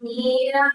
Mira,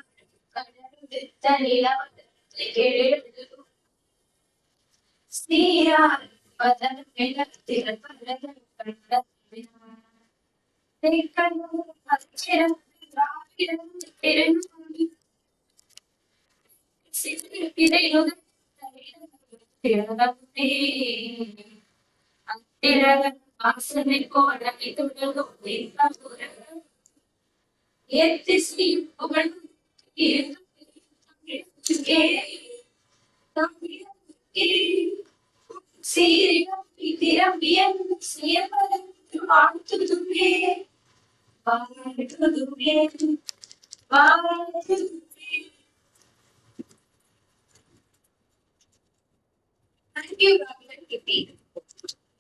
Thank you, Dr. Kitty.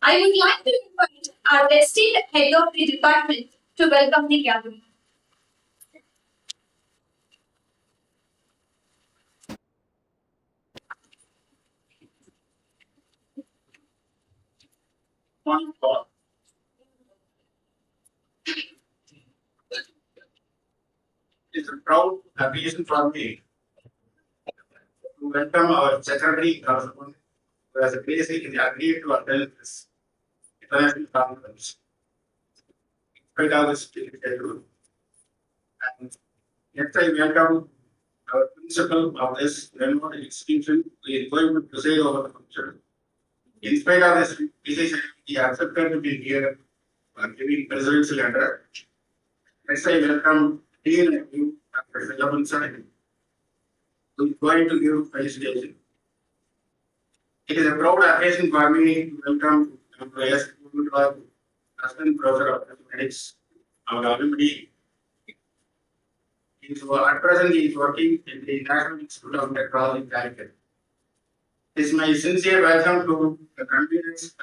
I would like to invite our esteemed head of the department to welcome the gathering. One thought. It's a proud occasion for me to welcome our secretary who has basically agreed to attend this international conference. Right now, this schedule. And next, I welcome our principal of this remote institution who is going to preside over the function. In spite of this busy schedule, he accepted to be here and giving presidential address. Next, I welcome Dean and you, Dr. Philip Sani, who is going to give felicitation. It is a proud occasion for me to welcome Dr. S. Inaugural, Assistant Professor of Mathematics, our alumni. At present, he is working in the National Institute of Technology, Calicut. It is my sincere welcome to the conveners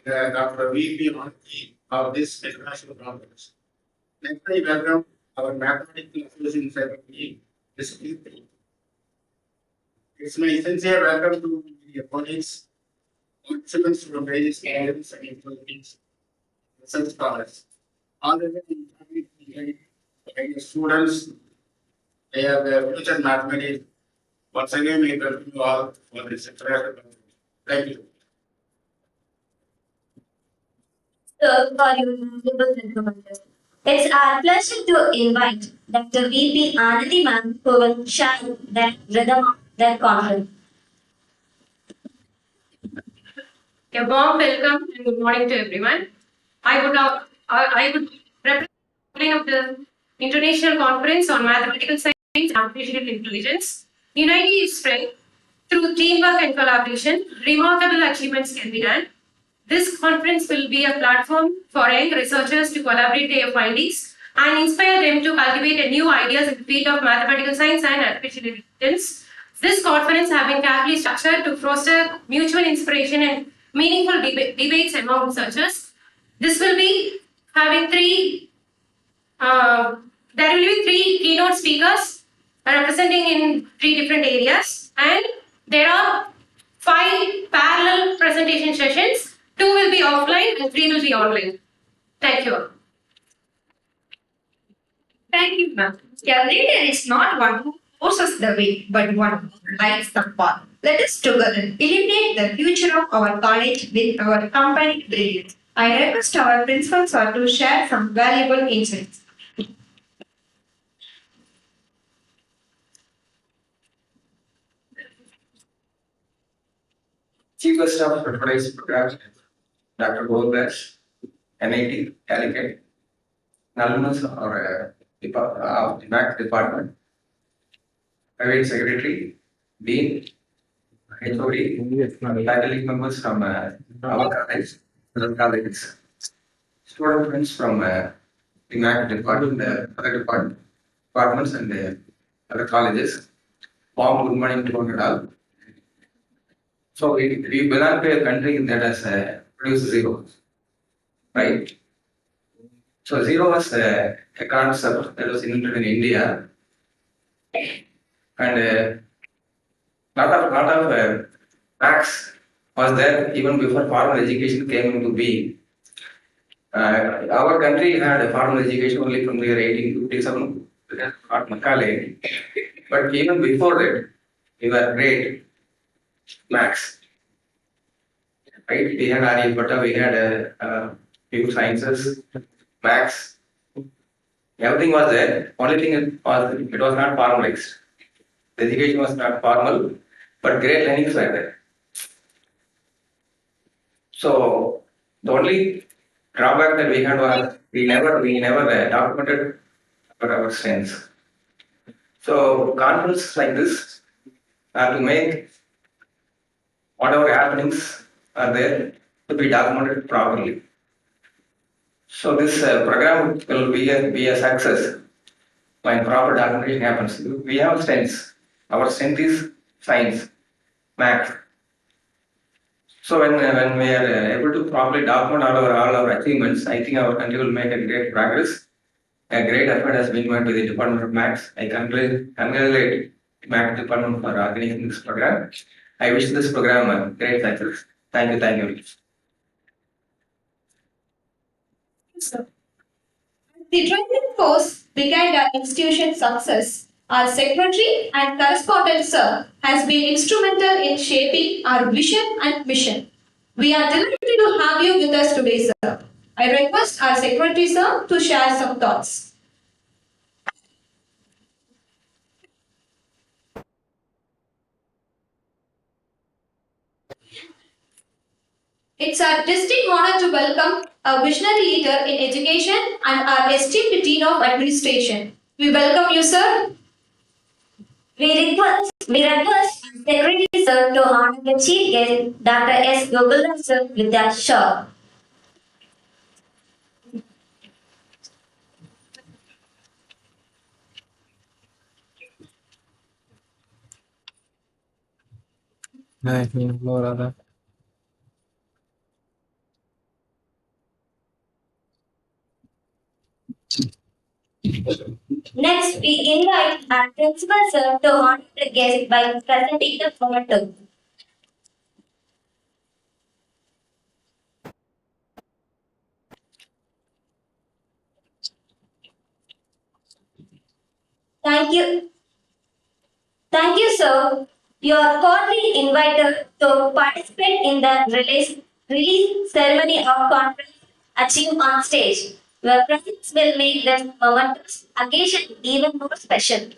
and Dr. V.P. of this international conference. Next, I welcome our Mathematical Association Secretary, Ms. Keith. It's my sincere welcome to the colleagues, participants from various areas and universities, research scholars. All the students, they are the future mathematics. Once again, I welcome you all for this international conference. Thank you. It's our pleasure to invite Dr. V.P. Anandi ma'am who will share the rhythm of the conference. A warm welcome and good morning to everyone. I would represent of the International Conference on Mathematical Science and Artificial Intelligence. Unity is strength. Through teamwork and collaboration, remarkable achievements can be done. This conference will be a platform for young researchers to collaborate their findings and inspire them to cultivate new ideas in the field of mathematical science and artificial intelligence. This conference has been carefully structured to foster mutual inspiration and meaningful debates among researchers. This will be having there will be 3 keynote speakers representing in 3 different areas, and there are 5 parallel presentation sessions. 2 will be offline and 3 will be online. Thank you. Thank you, ma'am. A leader is not one who forces the way, but one who lights the path. Let us together illuminate the future of our college with our combined brilliance. I request our principal sir to share some valuable insights. Chief of Staff of Advertising Programs, Dr. Goldblash, NIT, Calicut, alumnus or of the MAC department, private secretary, dean, HOD, faculty members from our college, other colleges, student friends from the MAC department, other departments and other colleges. Warm good morning to you all. So we belong to a country that has produced zero, right? So zero was a concept that was invented in India, and lot of facts was there even before formal education came into being. Our country had a formal education only from the year 1857, at Macaulay. But even before that, we were great max, right? We had Aryabhatta, we had pure sciences, max, everything was there. Only thing was it was not formalized. The education was not formal, but great learnings were there. So the only drawback that we had was we never documented our strengths. So conferences like this are to make whatever happenings are there to be documented properly. So this program will be a success when proper documentation happens. We have strengths. Our strength is science, math. So when we are able to properly document all our achievements, I think our country will make a great progress. A great effort has been made by the Department of Maths. I congratulate Maths Department for organizing this program. I wish this program a great success. Thank you, thank you. The driving force behind our institution's success, our secretary and correspondent sir, has been instrumental in shaping our vision and mission. We are delighted to have you with us today, sir. I request our secretary sir to share some thoughts. It's our distinct honor to welcome a visionary leader in education and our esteemed Dean of Administration. We welcome you, sir. We request Secretary Sir to honor the Chief Guest, Dr. S. Gokulan Sir, with that show. Next, we invite our Principal Sir to honor the guest by presenting the photo. Thank you. Thank you, sir. You are cordially invited to participate in the release ceremony of conference achieved on stage. Your presence will make this momentous occasion even more special.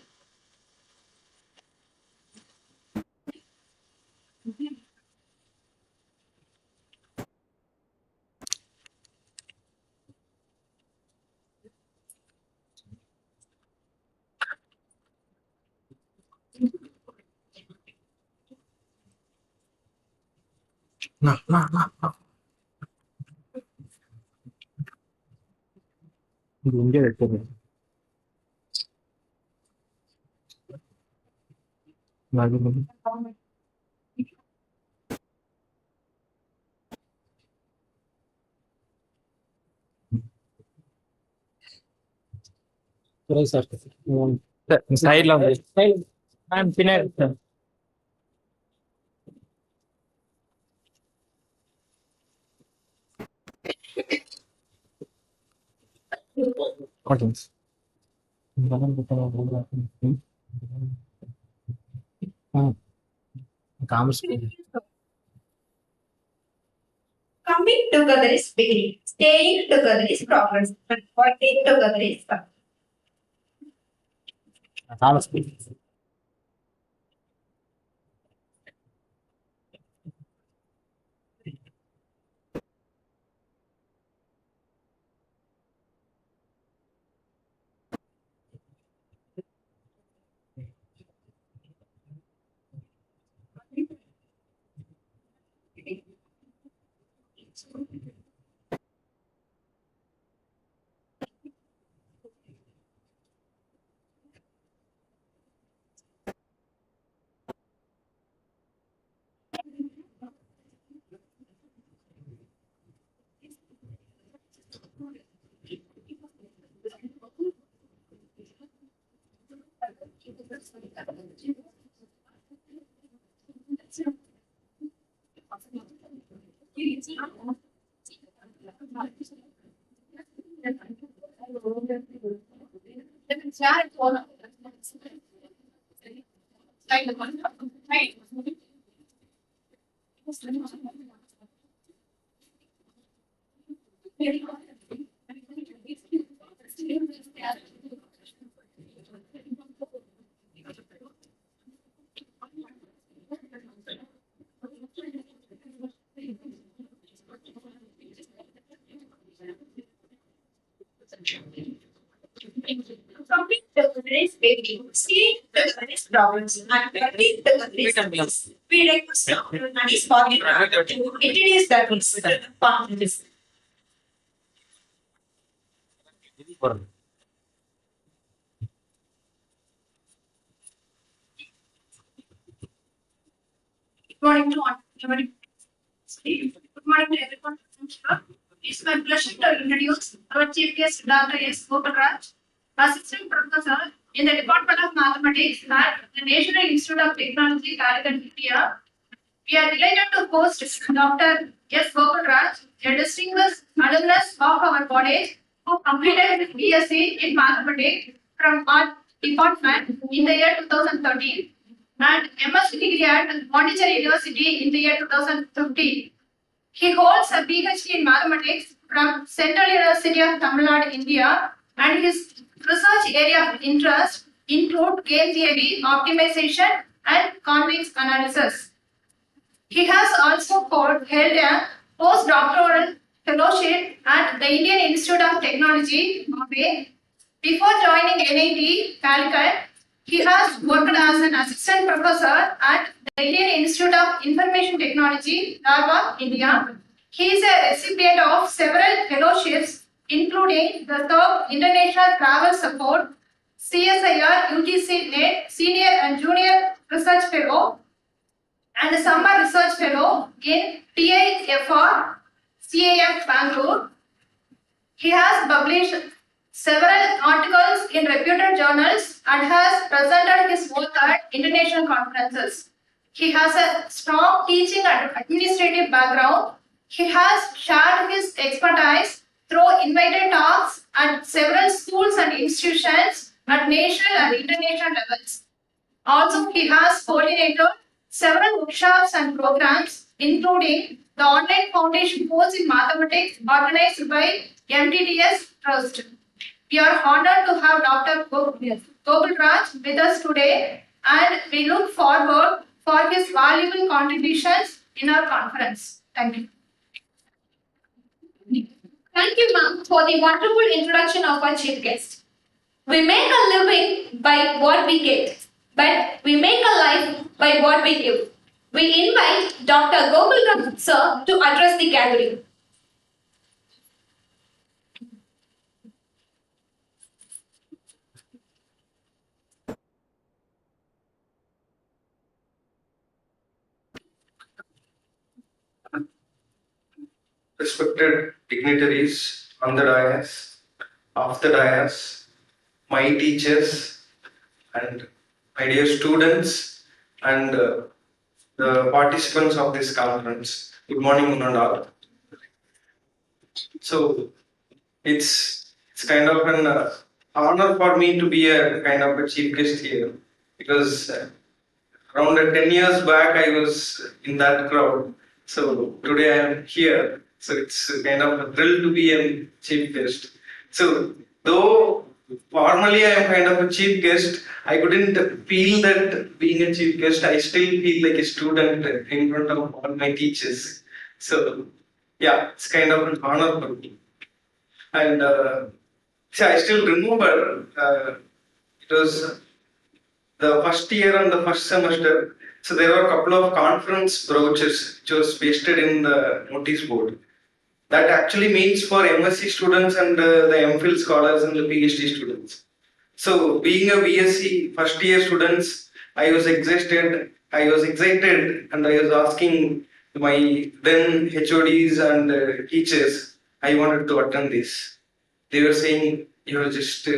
Side లో ఉంది పిన్నర్ commerce Coming together is beginning. Staying together is progress. But working together is fun. Commerce Complete the race baby. See the race problems and complete the race. We request and is following to introduce that partners. Good morning to everybody. Good morning to everyone. It's my pleasure to introduce our chief guest, Dr. S. Gopalraj, Assistant Professor in the Department of Mathematics at the National Institute of Technology, Kolkata, India. We are delighted to host Dr. S. Gopalraj, a distinguished alumnus of our college who completed his BSc in Mathematics from our department in the year 2013 and MSc degree at Pondicherry University in the year 2015. He holds a PhD in Mathematics from Central University of Tamil Nadu, India, and his research area of interest include game theory, optimization, and convex analysis. He has also held a postdoctoral fellowship at the Indian Institute of Technology, Bombay. Before joining NIT, Calicut, he has worked as an assistant professor at the Indian Institute of Information Technology, Dharwad, India. He is a recipient of several fellowships, including the third International Travel Support, CSIR UTC NET Senior and Junior Research Fellow, and a Summer Research Fellow in TIFR CAF Bangalore. He has published several articles in reputed journals and has presented his work at international conferences. He has a strong teaching and administrative background. He has shared his expertise through invited talks at several schools and institutions at national and international levels. Also, he has coordinated several workshops and programs, including the online foundation course in mathematics organized by MTTS Trust. We are honored to have Dr. Gopalraj with us today, and we look forward for his valuable contributions in our conference. Thank you. Thank you, ma'am, for the wonderful introduction of our chief guest. We make a living by what we get, but we make a life by what we give. We invite Dr. Gopalraj sir to address the gathering. Respected dignitaries on the dais, off the dais, my teachers, and my dear students, and the participants of this conference. Good morning, one and all. So it's kind of an honor for me to be a kind of a chief guest here, because around 10 years back I was in that crowd. So today I am here. So it's kind of a thrill to be a chief guest. So though formally I am kind of a chief guest, I couldn't feel that being a chief guest. I still feel like a student in front of all my teachers. So yeah, it's kind of an honor for me. And I still remember it was the first year and the first semester. So there were a couple of conference brochures which was pasted in the notice board. That actually means for MSc students and the MPhil scholars and the PhD students. So being a BSc first year students, I was excited and I was asking my then HODs and teachers, I wanted to attend this. They were saying, you are just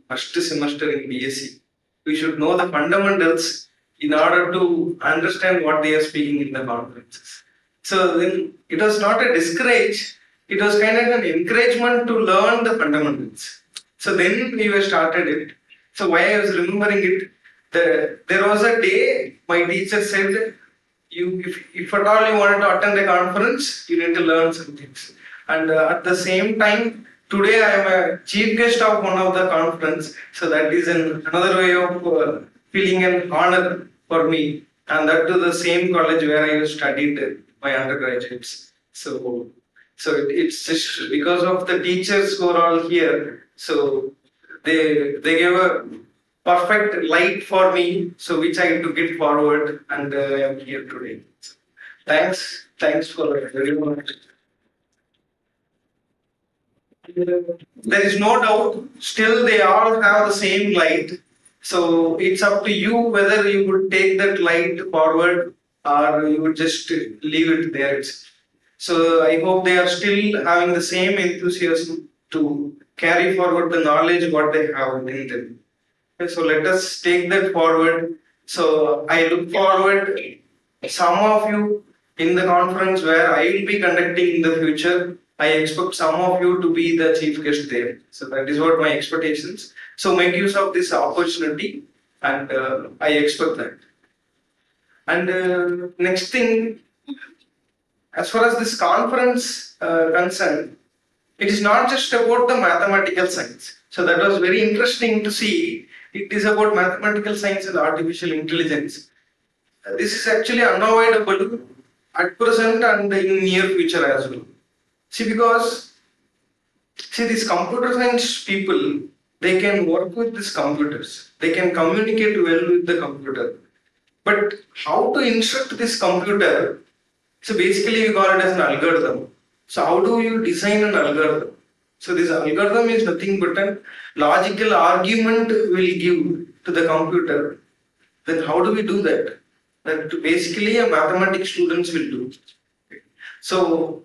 first semester in BSc. We should know the fundamentals in order to understand what they are speaking in the conferences. So then it was not a discourage, it was kind of an encouragement to learn the fundamentals. So then we were started it. So why I was remembering it, there was a day my teacher said, if at all you want to attend a conference, you need to learn some things. And at the same time, today I am a chief guest of one of the conference. So that is another way of feeling an honor for me. And that to the same college where I studied my undergraduates. So it's just because of the teachers who are all here. So they gave a perfect light for me, so which I took it forward, and I am here today. Thanks for very much. There is no doubt, still they all have the same light. So it's up to you whether you would take that light forward or you would just leave it there. So I hope they are still having the same enthusiasm to carry forward the knowledge what they have in them. Okay, so let us take that forward. So I look forward some of you in the conference where I will be conducting in the future. I expect some of you to be the chief guest there. So that is what my expectations. So make use of this opportunity, and I expect that. And next thing, as far as this conference concerned, it is not just about the mathematical science. So that was very interesting to see. It is about mathematical science and artificial intelligence. This is actually unavoidable at present and in near future as well. Because these computer science people, they can work with these computers. They can communicate well with the computer. But how to instruct this computer? So basically we call it as an algorithm. So how do you design an algorithm? So this algorithm is nothing but a logical argument will give to the computer. Then how do we do that? That basically a mathematics students will do. So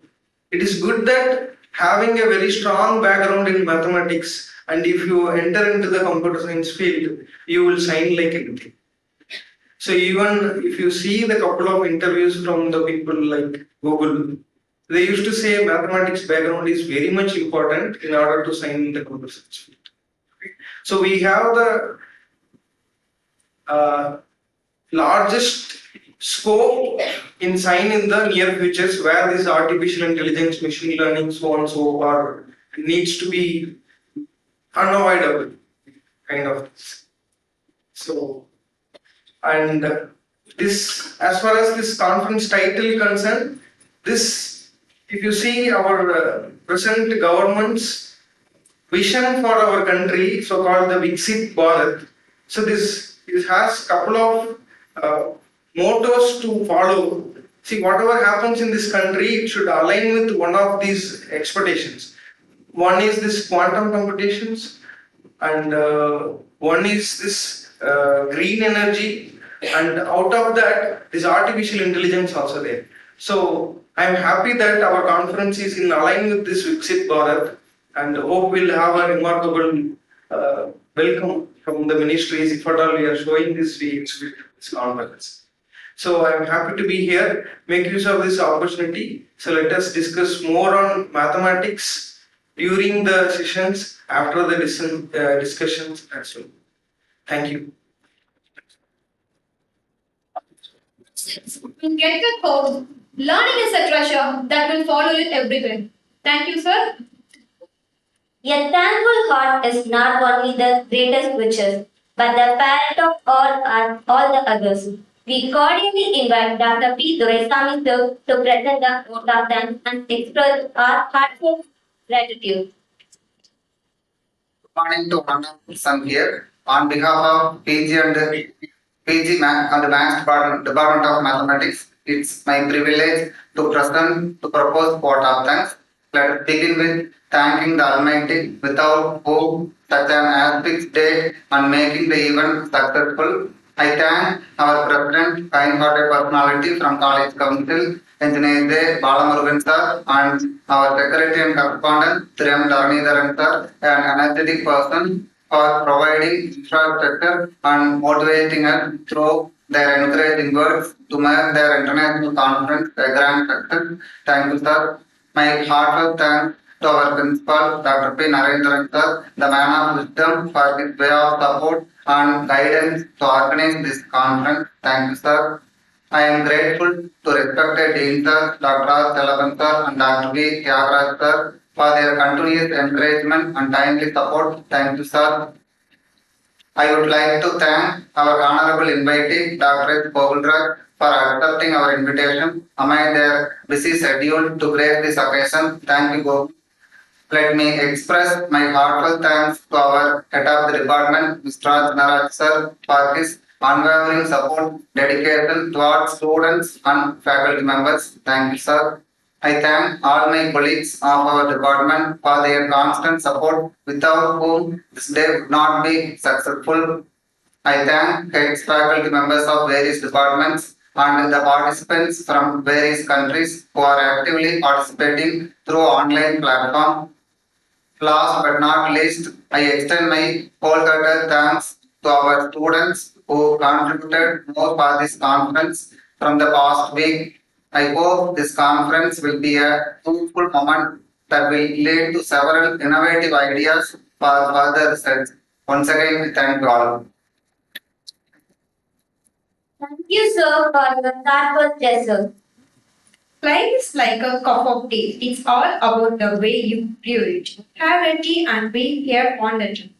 it is good that having a very strong background in mathematics, and if you enter into the computer science field, you will shine like anything. So even if you see the couple of interviews from the people like Google, they used to say mathematics background is very much important in order to shine in the computer science field. So we have the largest scope in sign in the near futures where this artificial intelligence, machine learning, so on so are needs to be unavoidable kind of. So and this, as far as this conference title concerned, this, if you see our present government's vision for our country, so called the Viksit Bharat. So this has couple of mottos to follow. See, whatever happens in this country, it should align with one of these expectations. One is this quantum computations, and one is this green energy, and out of that, this artificial intelligence also there. So I'm happy that our conference is in line with this Viksit Bharat, and hope we'll have a remarkable welcome from the ministries if at all we are showing this conference. So I'm happy to be here, make use of this opportunity. So let us discuss more on mathematics during the sessions, after the discussions as well. Thank you. Get the code. Learning is a treasure that will follow you everywhere. Thank you, sir. A thankful heart is not only the greatest wishes, but the parent of all the others. We cordially invite Dr. P. Doraisamy sir to present the vote of thanks and express our heartfelt gratitude. Good morning to one of some here. On behalf of PG and the Maths Department of Mathematics, it's my privilege to propose vote of thanks. Let us begin with thanking the Almighty, without whom such an auspicious day and making the event successful. I thank our President, kind-hearted personality from College Council, Engineer J. Balamurugan sir, and our Secretary and Correspondent, Sri M. Dharanidharan sir, an energetic person for providing infrastructure and motivating us through their encouraging words to make their international conference a grand success. Thank you, sir. My heartfelt thanks to our principal, Dr. P. Narendran sir, the man of wisdom, for his way of support and guidance to organize this conference. Thank you, sir. I am grateful to respected Dean sir, Dr. R. Telavan sir and Dr. V. Tyagaraj sir for their continuous encouragement and timely support. Thank you, sir. I would like to thank our honorable invitee, Dr. H. Govulraj, for accepting our invitation amid their busy schedule to grace this occasion. Thank you, Govul. Let me express my heartfelt thanks to our head of the department, Mr. Naraj sir, for his unwavering support, dedication towards students and faculty members. Thank you, sir. I thank all my colleagues of our department for their constant support, without whom this day would not be successful. I thank heads, faculty members of various departments and the participants from various countries who are actively participating through online platform. Last but not least, I extend my wholehearted thanks to our students who contributed more for this conference from the past week. I hope this conference will be a fruitful moment that will lead to several innovative ideas for further research. Once again, thank you all. Thank you, sir, for your thoughtful gesture. Life is like a cup of tea. It's all about the way you brew it. Have a tea and be here on the journey.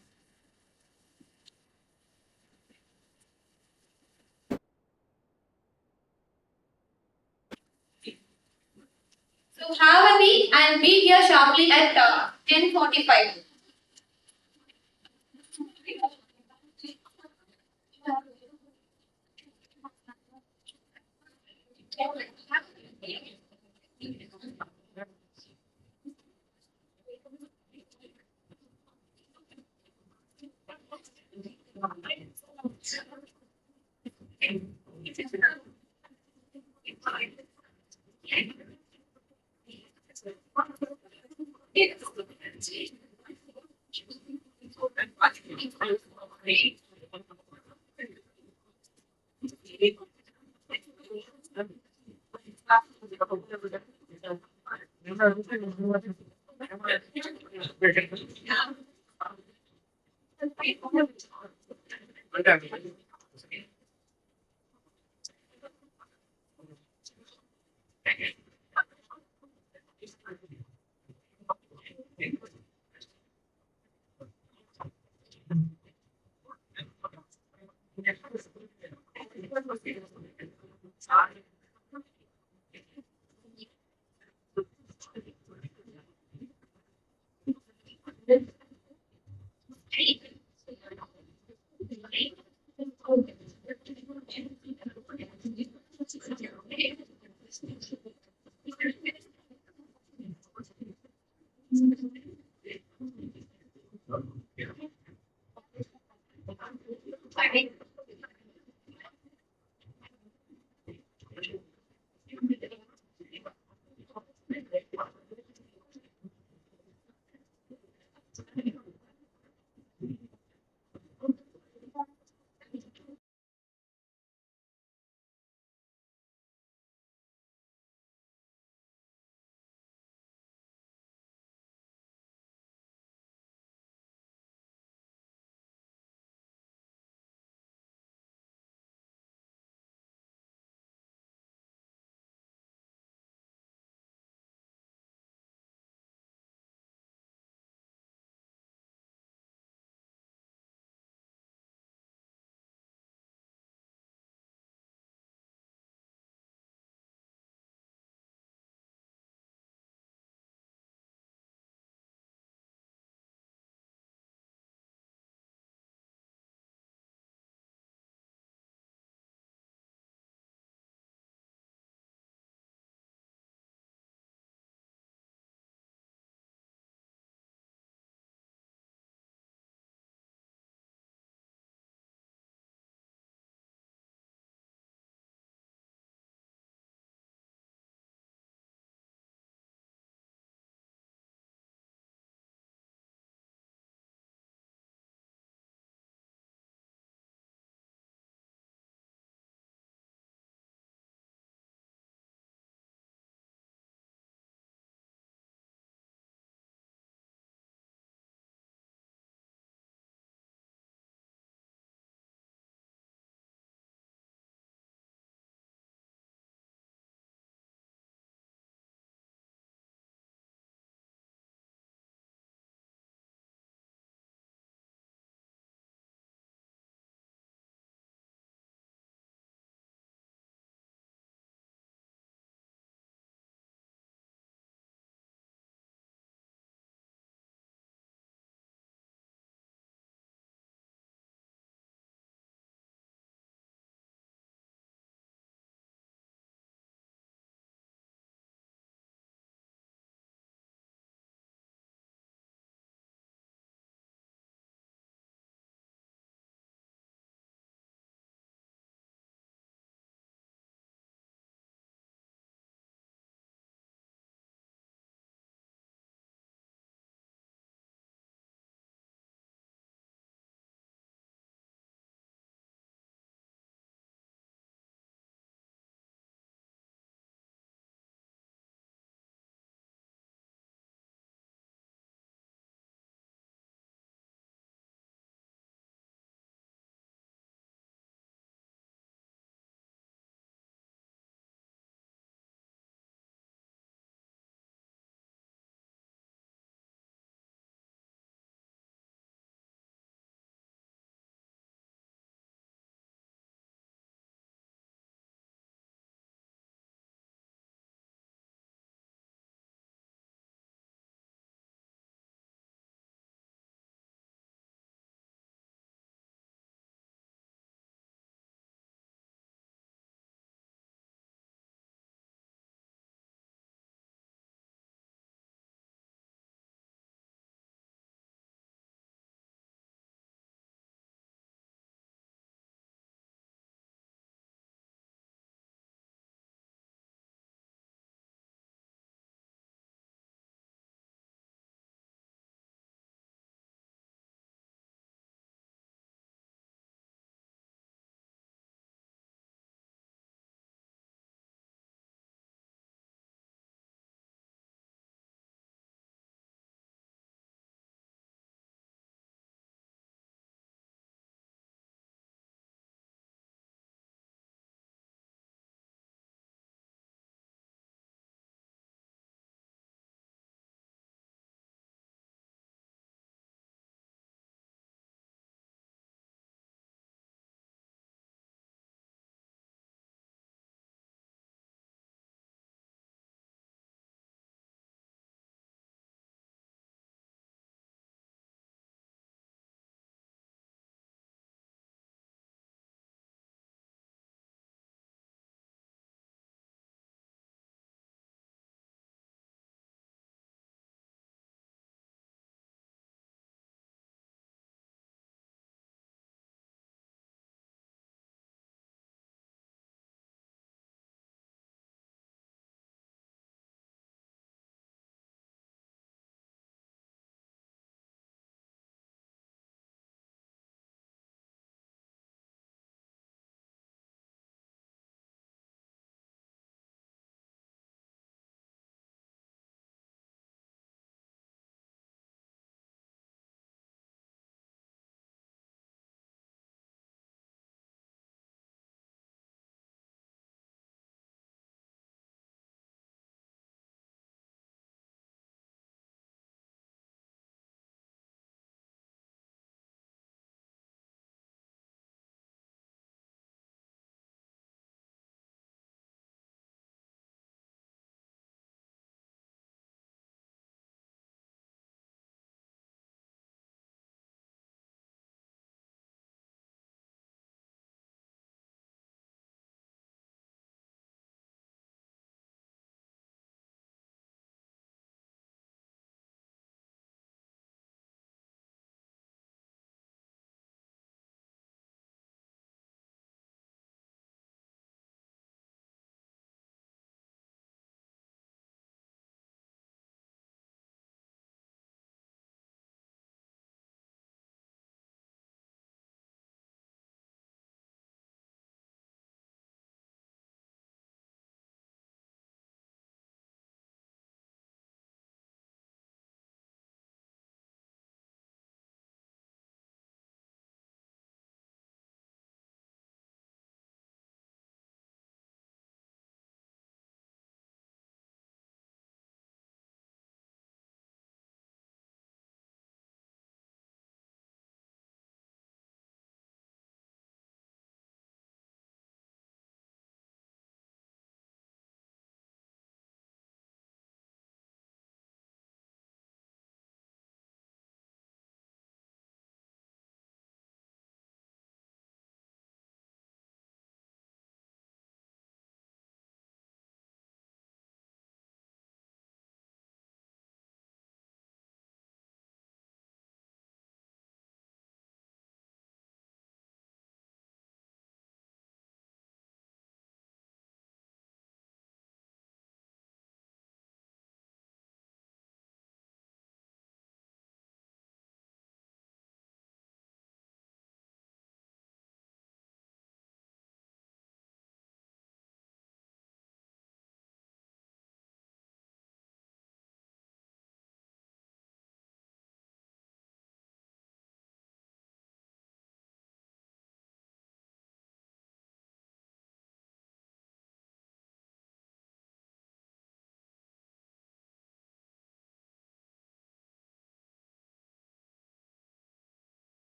So have a tea and be here sharply at 10:45.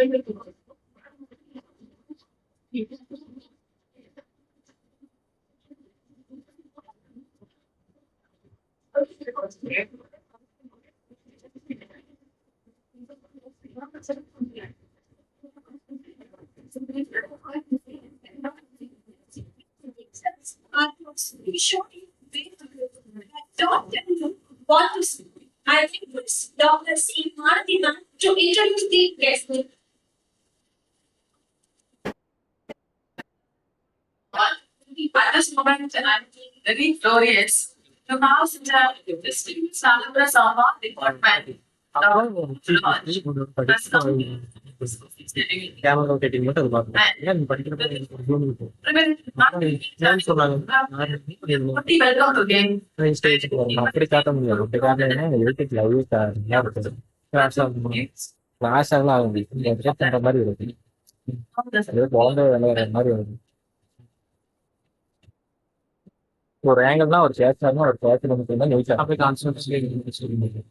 We show you where to go. Don't tell you what to say. I request Dr. C. Marathina to introduce the guest. At this moment, I'm very glorious to have such a distinguished members of our department. Camera rotating மட்டும் அது பார்க்கணும் ஏன் நீ படிக்கிற Welcome to game. ஸ்டேஜுக்கு வரணும் அப்படி காட்ட முடியாது அப்படி காட்டினா எழுத்துக்கு லைவ் இருக்குது கிளாஸ் ஆகலாம் ஆகும் ரிஜெக்ட் பண்ற மாதிரி இருக்கு ஏதோ குழந்தை விளையாடுற மாதிரி வருது ஒரு ஆங்கிள் தான் ஒரு சேட்சாக ஒரு சேட்சில் மட்டும் தான் நெய்ச்சா அப்படியே concentrate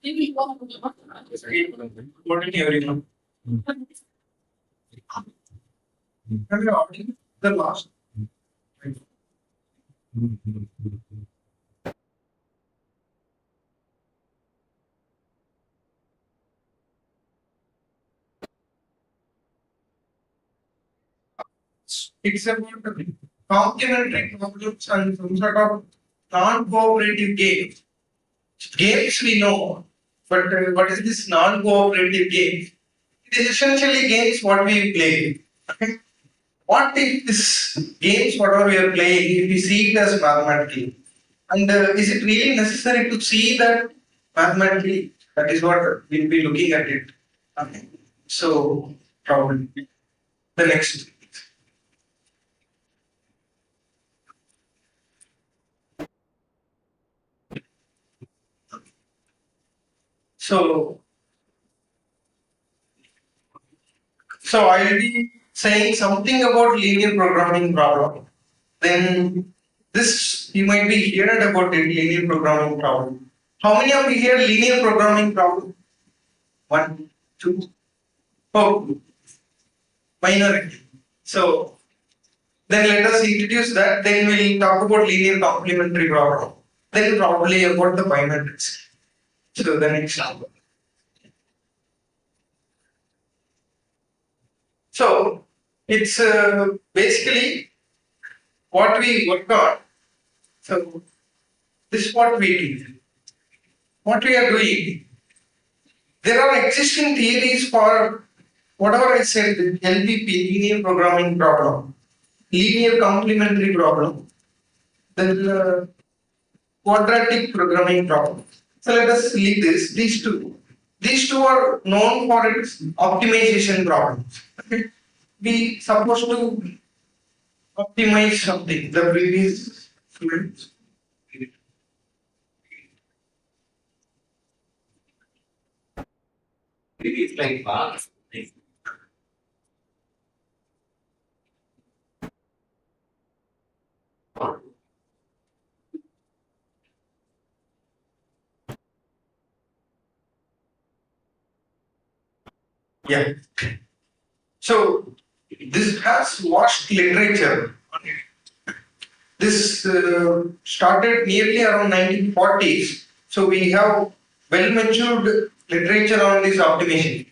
Good morning, everyone. The last. It's about complementary problems and some sort of non-cooperative games. Games we know, but what is this non-cooperative game? It is essentially games what we play. Okay? What if this games whatever we are playing, if we see it as mathematically, and is it really necessary to see that mathematically? That is what we'll be looking at it. Okay. So probably the next. So I'll be saying something about linear programming problem. Then this you might be heard about it, linear programming problem. How many of you hear linear programming problem? 1, 2. Oh, minority. So then let us introduce that. Then we'll talk about linear complementary problem. Then probably about the pi matrix. So the next number. So it's basically what we work on. So this is what we do. What we are doing. There are existing theories for whatever I said, LPP, linear programming problem, linear complementary problem, then quadratic programming problem. So let us leave this. These two. These two are known for its optimization problems. Okay. We supposed to optimize something. The previous students. It's like fast. Yeah. So this has vast literature on it. This started nearly around 1940s. So we have well-matured literature on this optimization.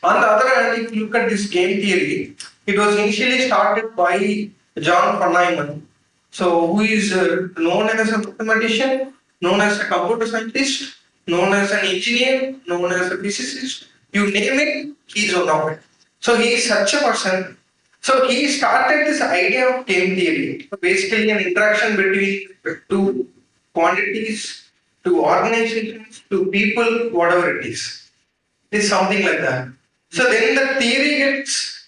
On the other hand, if you look at this game theory, it was initially started by John von Neumann. So who is known as a mathematician, known as a computer scientist, known as an engineer, known as a physicist. You name it, he is one of it. So he is such a person. So he started this idea of game theory. So basically an interaction between two quantities, two organizations, two people, whatever it is. Is something like that. So then the theory gets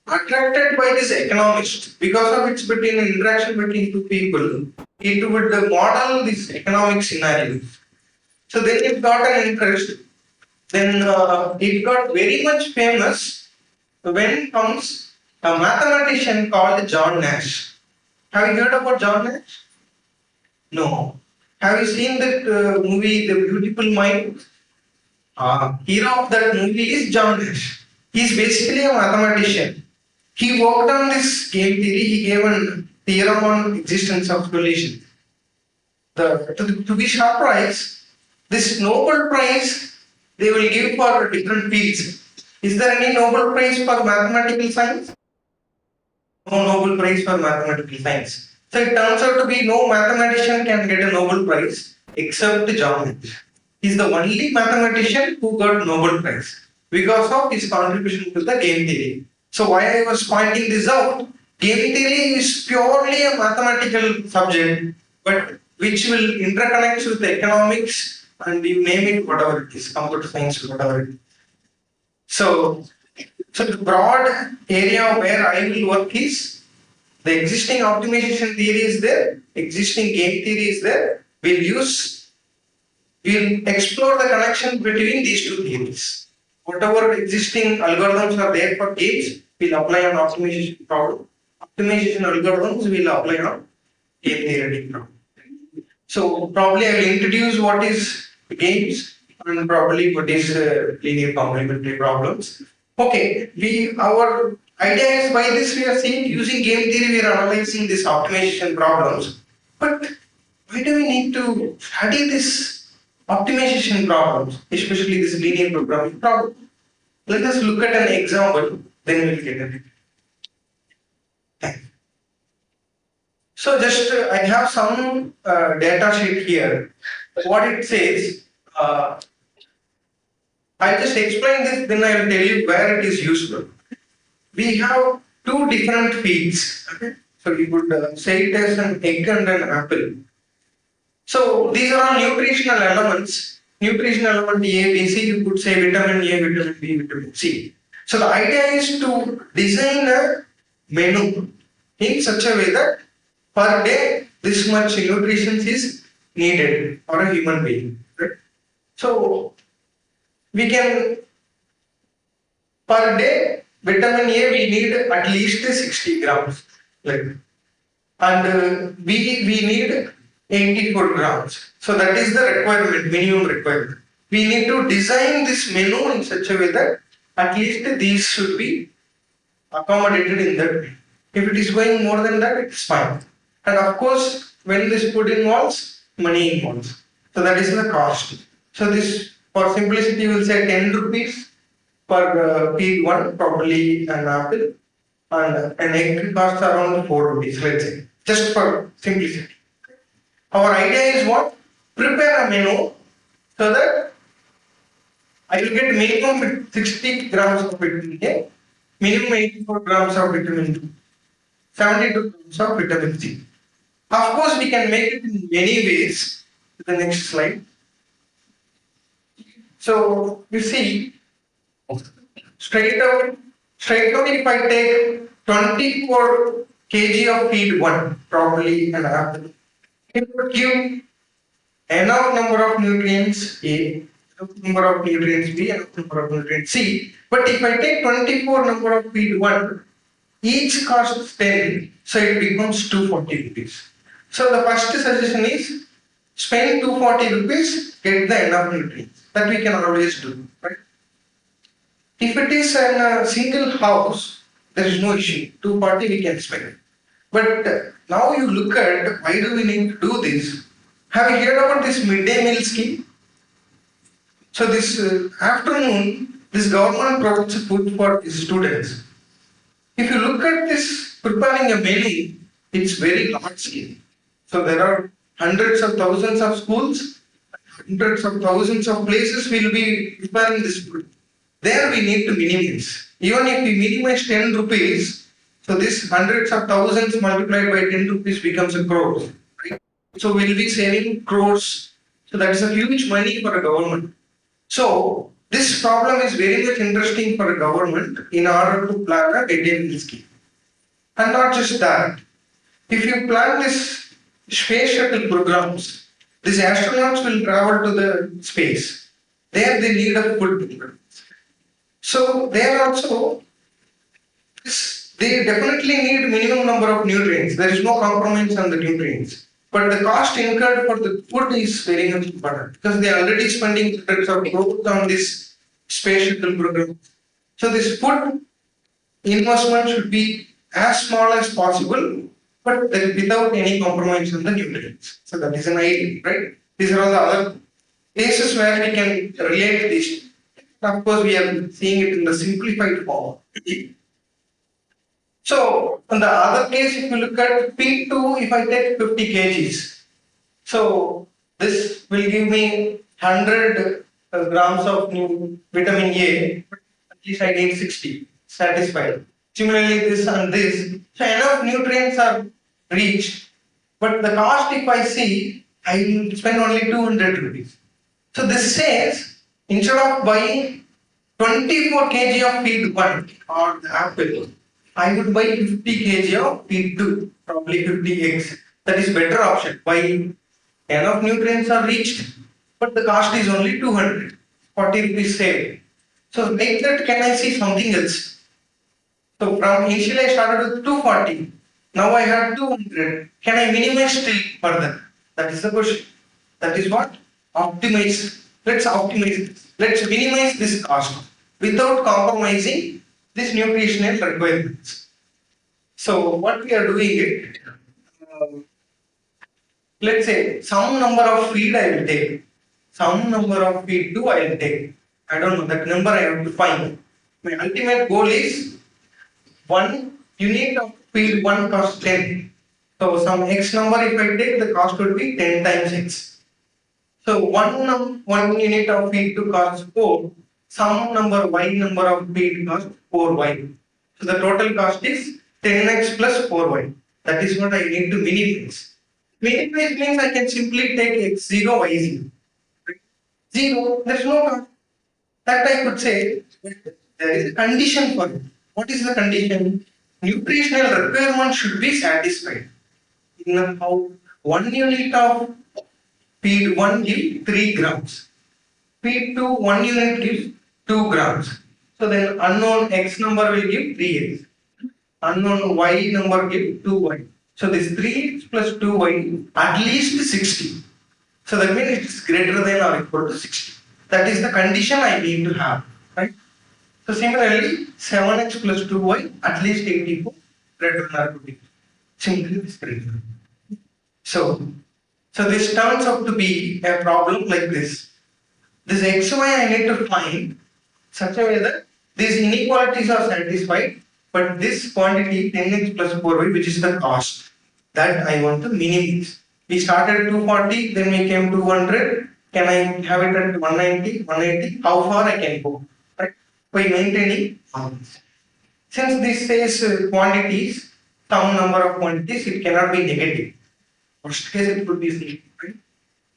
attracted by this economist because of its between interaction between two people. It would model this economic scenario. So then it got an interest. Then it got very much famous when comes a mathematician called John Nash. Have you heard about John Nash? No. Have you seen that movie, The Beautiful Mind? Hero of that movie is John Nash. He's basically a mathematician. He worked on this game theory. He gave a theorem on existence of relations. To be surprised, this Nobel Prize they will give for different fields. Is there any Nobel Prize for mathematical science? No Nobel Prize for mathematical science. So it turns out to be no mathematician can get a Nobel Prize except John Nash. He's the only mathematician who got Nobel Prize because of his contribution to the game theory. So why I was pointing this out, game theory is purely a mathematical subject, but which will interconnect with economics and you name it, whatever it is, computer science, whatever it is. So the broad area where I will work is the existing optimization theory is there, existing game theory is there. We'll explore the connection between these two theories. Whatever existing algorithms are there for games, we'll apply on optimization problem. Optimization algorithms will apply on game theoretic problem. So probably I will introduce what is games and probably what is linear complementary problems. Okay, our idea is by this we are seeing using game theory we are analyzing these optimization problems. But why do we need to study this optimization problems, especially this linear programming problem? Let us look at an example, then we'll get it. Thank you. So just I have some data sheet here. What it says, I'll just explain this, then I will tell you where it is useful. We have two different fields. Okay? So you could say it as an egg and an apple. So these are all nutritional elements. Nutritional element A, B, C, you could say vitamin A, vitamin B, vitamin C. So the idea is to design a menu in such a way that per day this much nutrition is needed for a human being. Right? So we can per day vitamin A we need at least 60 grams, like, and we need 84 grams. So that is the requirement, minimum requirement. We need to design this menu in such a way that at least these should be accommodated in that way. If it is going more than that, it's fine. And of course, when this food involves, money involves. So that is the cost. So this, for simplicity, we will say 10 rupees per feed one, probably an apple, and an egg costs around 4 rupees, let's say, just for simplicity. Our idea is what? Prepare a menu so that I will get minimum 60 grams of vitamin A, minimum 84 grams of vitamin B, 72 grams of vitamin C. Of course, we can make it in many ways. The next slide. So you see, straight away, if I take 24 kg of feed one, probably an apple, it would give enough number of nutrients A, enough number of nutrients B, enough number of nutrients C. But if I take 24 number of feed one, each costs 10, so it becomes 240 rupees. So the first suggestion is spend 240 rupees, get the enough nutrients. That we can always do, right? If it is in a single house, there is no issue. 240 we can spend. But now you look at why do we need to do this? Have you heard about this midday meal scheme? So this afternoon, this government provides food for its students. If you look at this preparing a menu, it's very large scale. So there are hundreds of thousands of schools, hundreds of thousands of places will be preparing this food. There we need to minimize. Even if we minimize 10 rupees, so this hundreds of thousands multiplied by 10 rupees becomes a crore. Right? So we'll be saving crores. So that is a huge money for a government. So this problem is very much interesting for a government in order to plan a maintenance scheme. And not just that, if you plan this space shuttle programs, these astronauts will travel to the space. There they need a food. So there also, they definitely need minimum number of nutrients. There is no compromise on the nutrients. But the cost incurred for the food is very much important because they are already spending hundreds of crores on this space shuttle program. So this food investment should be as small as possible, but without any compromise on the nutrients. So that is an idea, right? These are all the other cases where we can relate this. Of course, we are seeing it in the simplified form. So, in the other case, if you look at P2, if I take 50 kgs, so this will give me 100 grams of new vitamin A, but at least I need 60, satisfied. Similarly, this and this. So, enough nutrients are reached, but the cost, if I see, I will spend only 200 rupees. So, this says instead of buying 24 kg of feed 1 or the apple, I would buy 50 kg of feed 2, probably 50 eggs. That is better option. Why? Enough nutrients are reached, but the cost is only 200, 40 rupees saved. So like that, can I see something else? So from initially I started with 240, now I have 200. Can I minimize still further? That is the question. That is what? Optimize. Let's optimize this. Let's minimize this cost without compromising these nutritional requirements. So what we are doing it, let's say some number of feed I will take, some number of feed 2 I will take. I don't know that number I have to find. My ultimate goal is 1 unit of feed 1 costs 10. So some X number if I take, the cost would be 10 times X. So one unit of feed 2 costs 4. Some number Y number of feed costs 4Y. So the total cost is 10x plus 4y. That is what I need to minimize. Minimize means I can simply take x0, y0. 0, there is no cost. That I could say there is a condition for it. What is the condition? Nutritional requirement should be satisfied. In how 1 unit of feed 1 gives 3 grams. Feed 2, 1 unit gives 2 grams. So then unknown x number will give 3x. Unknown y number give 2y. So this 3x plus 2y at least 60. So that means it is greater than or equal to 60. That is the condition I need to have, right? So similarly, 7x plus 2y at least 84 greater than or equal to 80. Simply this greater. So this turns out to be a problem like this. This xy I need to find such a way that these inequalities are satisfied, but this quantity 10x plus 4y, which is the cost, that I want to minimize. We started 240, then we came to 200. Can I have it at 190, 180? How far I can go? Right? By maintaining all this. Since this says quantities, some number of quantities, it cannot be negative. Worst case, it could be zero. Right?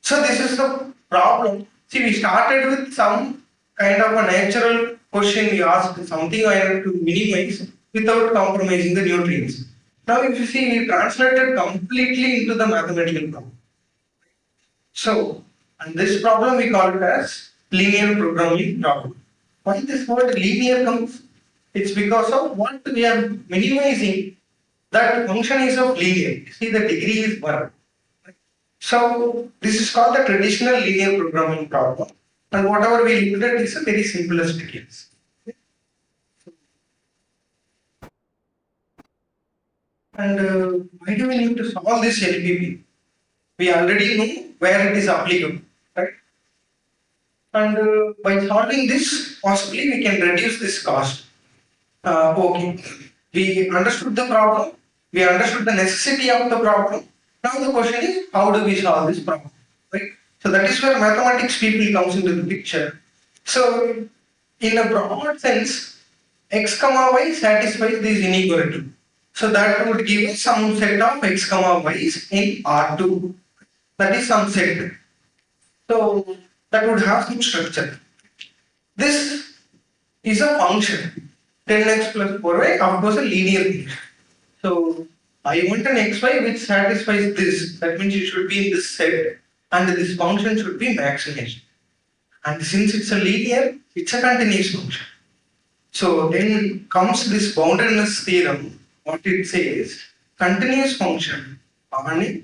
So this is the problem. See, we started with some kind of a natural question we asked, something I have to minimize without compromising the nutrients. Now, if you see, we translated completely into the mathematical problem. So, and this problem we call it as linear programming problem. Why this word linear comes? It's because of what we are minimizing. That function is of linear. See, the degree is 1. So, this is called the traditional linear programming problem. And whatever we looked at is a very simplest case. And why do we need to solve this LPP? We already know where it is applicable, right? And by solving this, possibly we can reduce this cost. Okay, we understood the problem, we understood the necessity of the problem. Now the question is, how do we solve this problem, right? So that is where mathematics people comes into the picture. So in a broad sense, x comma y satisfies this inequality. So that would give us some set of x comma y's in R2. That is some set. So that would have some structure. This is a function. 10x plus 4y, of course, a linear function. So I want an xy which satisfies this. That means it should be in this set, and this function should be maximized. And since it's a linear, it's a continuous function. So then comes this boundariness theorem. What it says, continuous function on a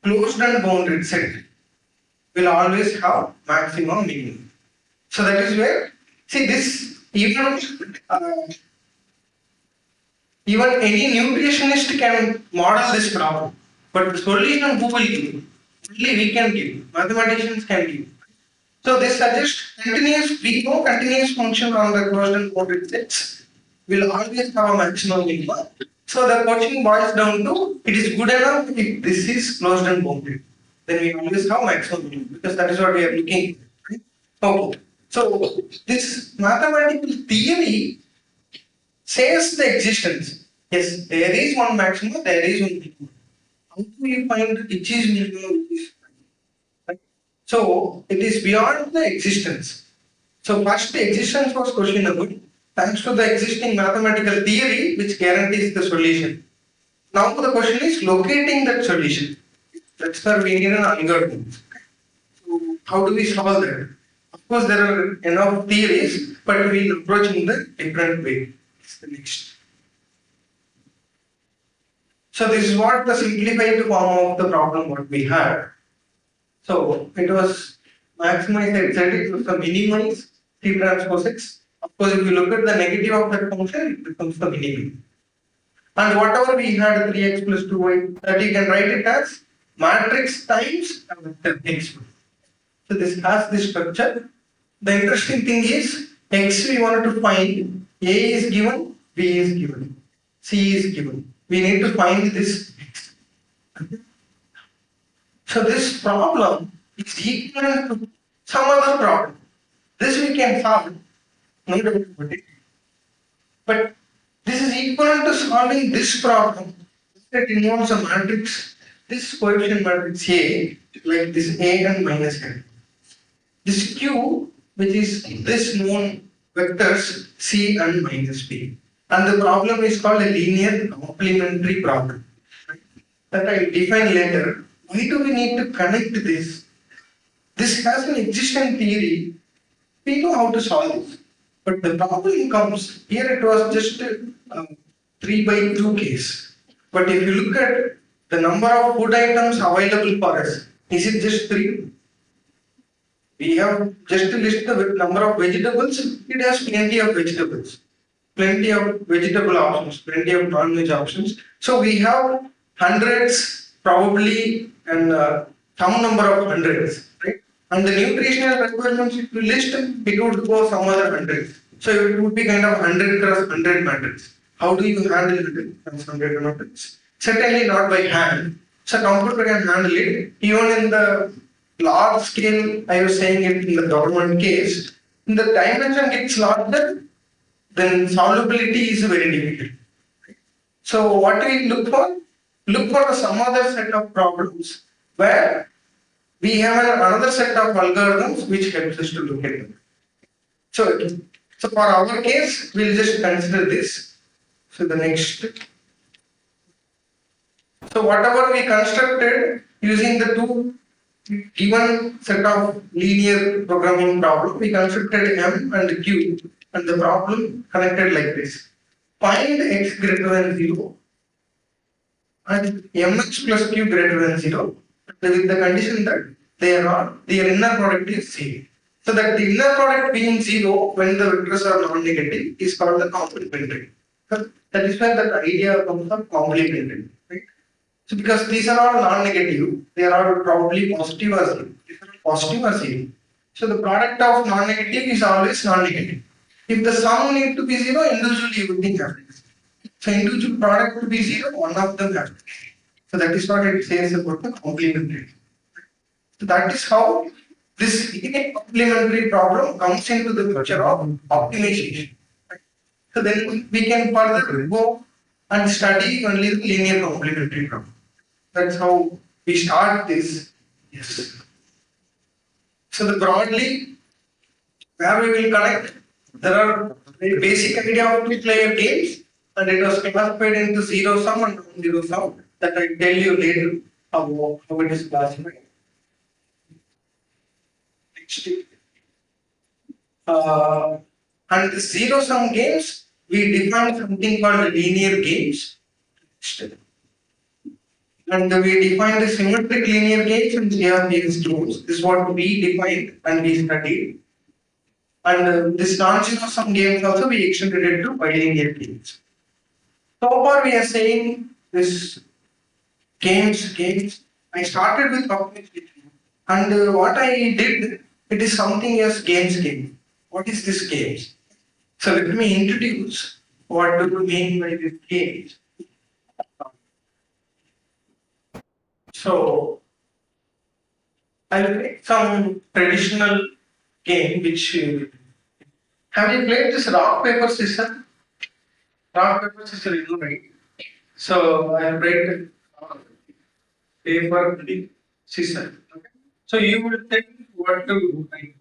closed and bounded set will always have maximum minimum. So that is where, see this, even any nutritionist can model this problem, but the solution who will give? Only we can give, mathematicians can give. So this suggests continuous, we know continuous function on the closed and bounded sets will always have a maximum minimum. So the question boils down to, it is good enough if this is closed and bounded. Then we always have maximum minimum, because that is what we are looking for. Right? Okay. So this mathematical theory says the existence. Yes, there is one maximum, there is one minimum. How do you find which is minimum, which is right? So it is beyond the existence. So first the existence was questionable thanks to the existing mathematical theory which guarantees the solution. Now the question is locating that solution. That's where we need an algorithm. So how do we solve that? Of course there are enough theories, but we will approach in the different way. It's the next. So this is what the simplified form of the problem what we had. So it was maximize the z, it was the minimize t transpose x. Of course, if you look at the negative of that function, it becomes the minimum. And whatever we had 3x plus 2y, that you can write it as matrix times a vector x. So this has this structure. The interesting thing is x we wanted to find, a is given, b is given, c is given. We need to find this x. So this problem is equivalent to some other problem. This we can solve, no doubt about it. But this is equivalent to solving this problem that involves a matrix, this coefficient matrix A, like this A and minus n. This Q, which is this known vectors C and minus B. And the problem is called a linear complementary problem. That I will define later. Why do we need to connect this? This has an existing theory. We know how to solve this. But the problem comes, here it was just a 3 by 2 case. But if you look at the number of food items available for us, is it just 3? We have just to list the number of vegetables, it has plenty of vegetables, plenty of vegetable options, plenty of non-veg options. So we have hundreds probably and some number of hundreds, right? And the nutritional requirements, if you list, it would go some other hundreds. So it would be kind of 100 cross 100 matrix. How do you handle 100 cross 100 matrix? Certainly not by hand. So computer can handle it. Even in the large scale, I was saying it in the government case, in the dimension gets larger, then solubility is very difficult. So what do we look for? Look for some other set of problems where we have another set of algorithms which helps us to look at them. So for our case, we'll just consider this. So the next. So whatever we constructed using the two given set of linear programming problem, we constructed M and Q, and the problem connected like this. Find x greater than 0 and mx plus q greater than 0 with the condition that their inner product is 0. So that the inner product being 0 when the vectors are non-negative is called the complementary. So that is where that idea comes of complementary. Right? So because these are all non-negative, they are all probably positive or 0. Positive or 0. So the product of non-negative is always non-negative. If the sum need to be 0, individually everything happens. So individual product to be 0, one of them happens. So that is what it says about the complementary. So that is how this complementary problem comes into the picture of optimization. So then we can further go and study only the linear complementary problem. That's how we start this. Yes. So the broadly, where we will connect. There are very basic idea of two-player games, and it was classified into zero sum and non-zero sum. That I tell you later how it is classified. Next, and the zero sum games, we define something called linear games. And we define the symmetric linear games and geometric rules. This is what we defined and we studied. And this non-zero sum games also we extended it to bilinear games. So far we are saying this games. I started with cognition, and what I did, it is something as game. What is this games? So let me introduce what do we mean by this games. So I'll take some traditional game which have you played this rock paper scissors? Rock paper scissors, you know, right? So I'll break paper scissors. Okay. So you will tell me what to do. Right?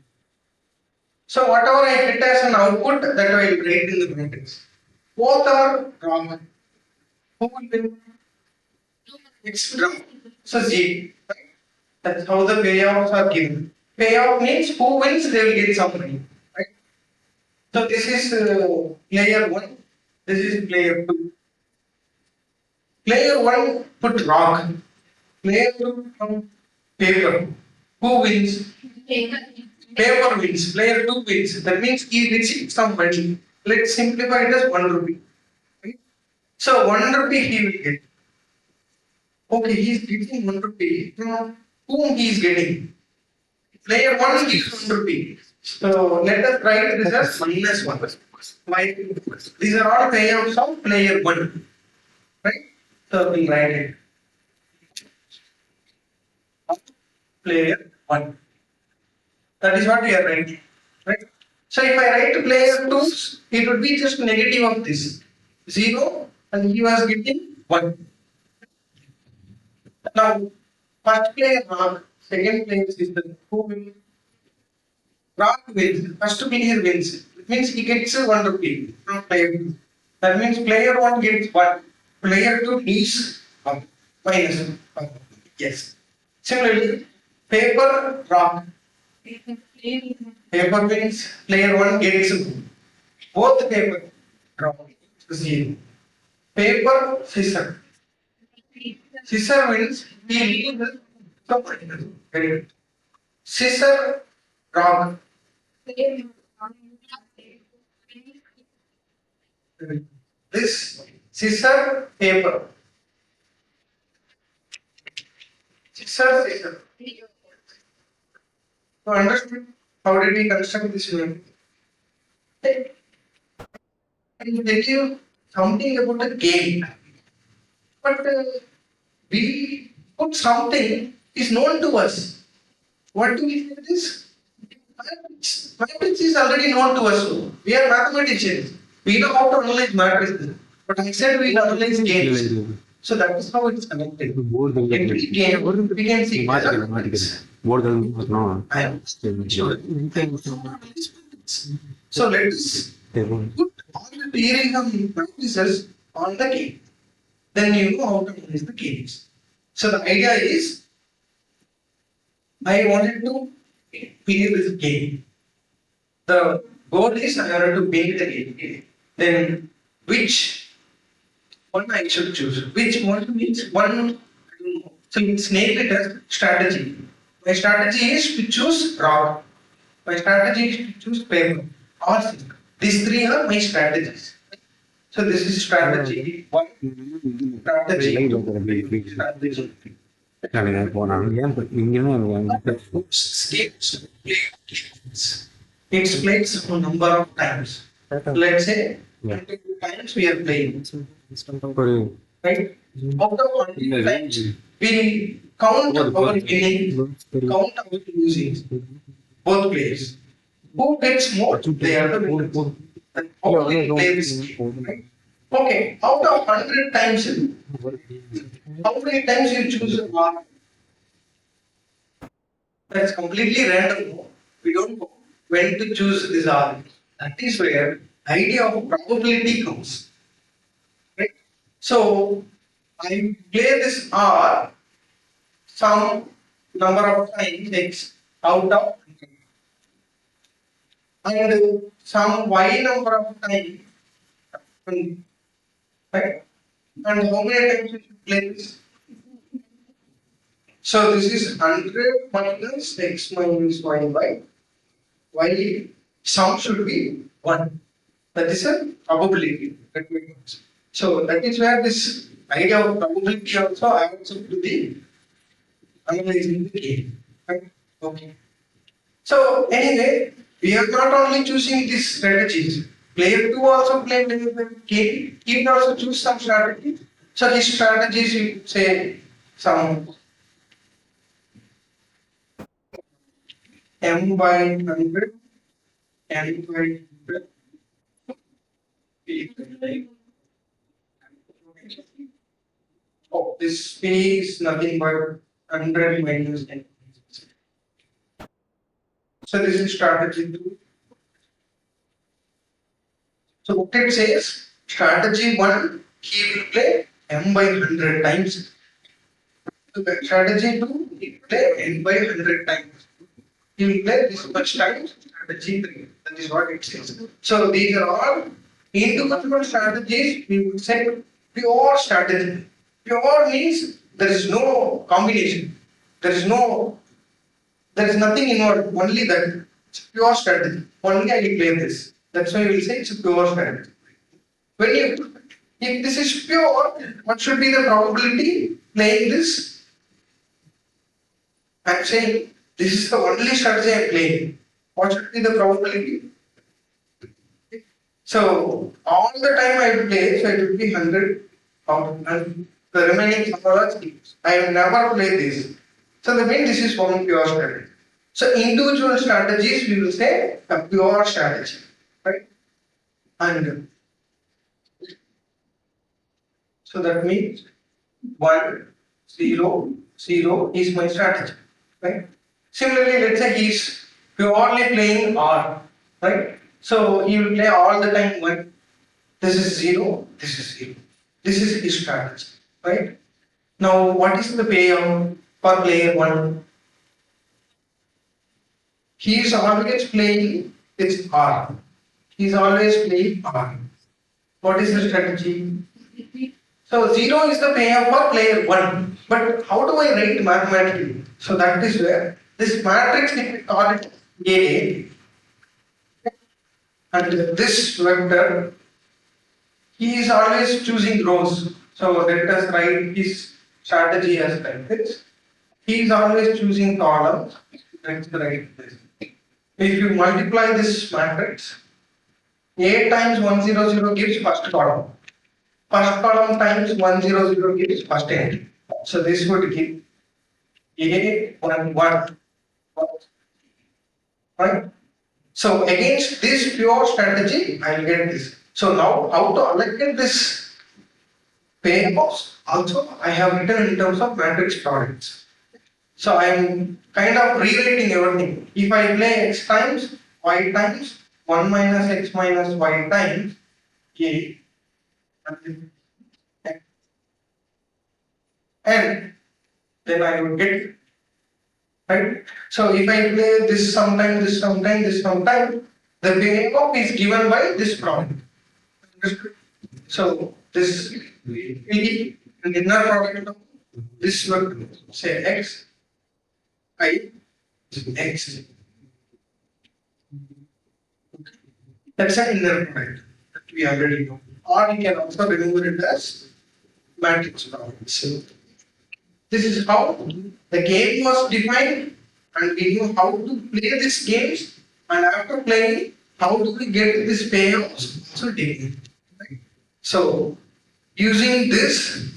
So whatever I hit as an output, that I will write in the matrix. Both are wrong. Who will win? It's wrong. So Z. Right? That's how the payouts are given. Payout means who wins, they will get some money. Right? So this is player 1. This is player 2. Player 1 put rock. Player 2 from paper. Who wins? Paper wins. Player 2 wins. That means he receives some money. Let's simplify it as 1 rupee. Right? So 1 rupee he will get. Okay, he is getting 1 rupee. From whom he is getting? Player 1 gives 1 rupee. So let us write this as -1. Why? These are all payouts of player 1. Right? So we write it. Player 1. That is what we are writing. Right? So if I write player 2, it would be just negative of this. 0 and he was getting 1. Now, first player rock, second player system, who will? Rock wins, first player wins. It means he gets 1 rupee from player 2. That means player 1 gets 1, player 2 is 1, minus 1. Yes. Similarly, paper rock. Paper wins, player 1 gets both paper rock 0. Paper scissor. Scissor wins, he loses. Very good. Scissor rock. This scissor paper. Scissor. So understood how did we construct this unit? I will tell you something about the game, but we put something is known to us. What do we say this? Matrix is already known to us. We are mathematicians. We know how to analyze matrices. But I said we analyze games. So that is how it's connected. Every game we can see. I am. So let us put all the theories and practices on the game. Then you know how to analyze the games. So the idea is, I wanted to play this game. The goal is I wanted to make the game. Then which one I should choose? Which one means one? I don't know. So it's named it as strategy. My strategy is to choose rock. My strategy is to choose paper or zinc. These three are my strategies. So this is strategy 1, strategy 2, strategy 3. It's played some number of times. Let's say 22 times we are playing. Right? After 100 times, we count our winning, count our losing. Both players. Who gets more? They are the winners. And how we play this game, right? Okay, out of 100 times, how many times you choose a mark? That's completely random. We don't know. when to choose this R. That is where idea of probability comes. Right? So I play this R some number of times X out of and some Y number of times, right? And how many times you should play this? So this is 100 minus X minus Y by Y. Sum should be 1. That is a probability. So that is where this idea of probability also adds up to the analyzing the game. Right? Okay. So anyway, we are not only choosing these strategies. Player 2 also play the game. He will also choose some strategy. So his strategies, you say some m by 100, n by 100. Oh, this P is nothing but 100 minus n. So this is strategy 2. So what it says, strategy 1, he will play m by 100 times. So the strategy 2, he will play n by 100 times. He will play this much times strategy 3. That is what it says. So these are all individual strategies, we would say pure strategy. Pure means there is no combination. There is nothing involved, only that. It's pure strategy. Only I will play this. That's why we will say it's a pure strategy. If this is pure, what should be the probability playing this? I'm saying this is the only strategy I'm playing. What should be the probability? So all the time I will play, so it will be 100 and the remaining smaller schemes. I will never play this. So that means this is one pure strategy. So individual strategies we will say a pure strategy, right? And so that means 1, 0, 0 is my strategy, right? Similarly, let's say he's purely playing R, right? So he will play all the time 1. This is 0, this is 0. This is his strategy, right? Now, what is the payout for player 1? He is always playing this R. He is always playing R. What is the strategy? So 0 is the payout for player 1. But how do I write mathematically? So that is where this matrix, if we call it A, and this vector, he is always choosing rows. So let us write his strategy as like this. He is always choosing columns. Let's write this. If you multiply this matrix, A times 100 gives first column. First column times 100 gives first entry. So this would give A 1, right? So against this pure strategy, I will get this. So now how to allocate this payoffs? Also, I have written in terms of matrix products. So I am kind of rewriting everything. If I play x times, y times, 1 minus x minus y times A, and then I would get, right? So if I play this sometime, this sometime, this sometime, the payoff is given by this product. So this will be an inner product of this would say x, I, x. That's an inner product that we already know. Or you can also remember it as matrix product. So this is how the game was defined, and we knew how to play these games, and after playing, how do we get this payoffs also defined. Right? So using this,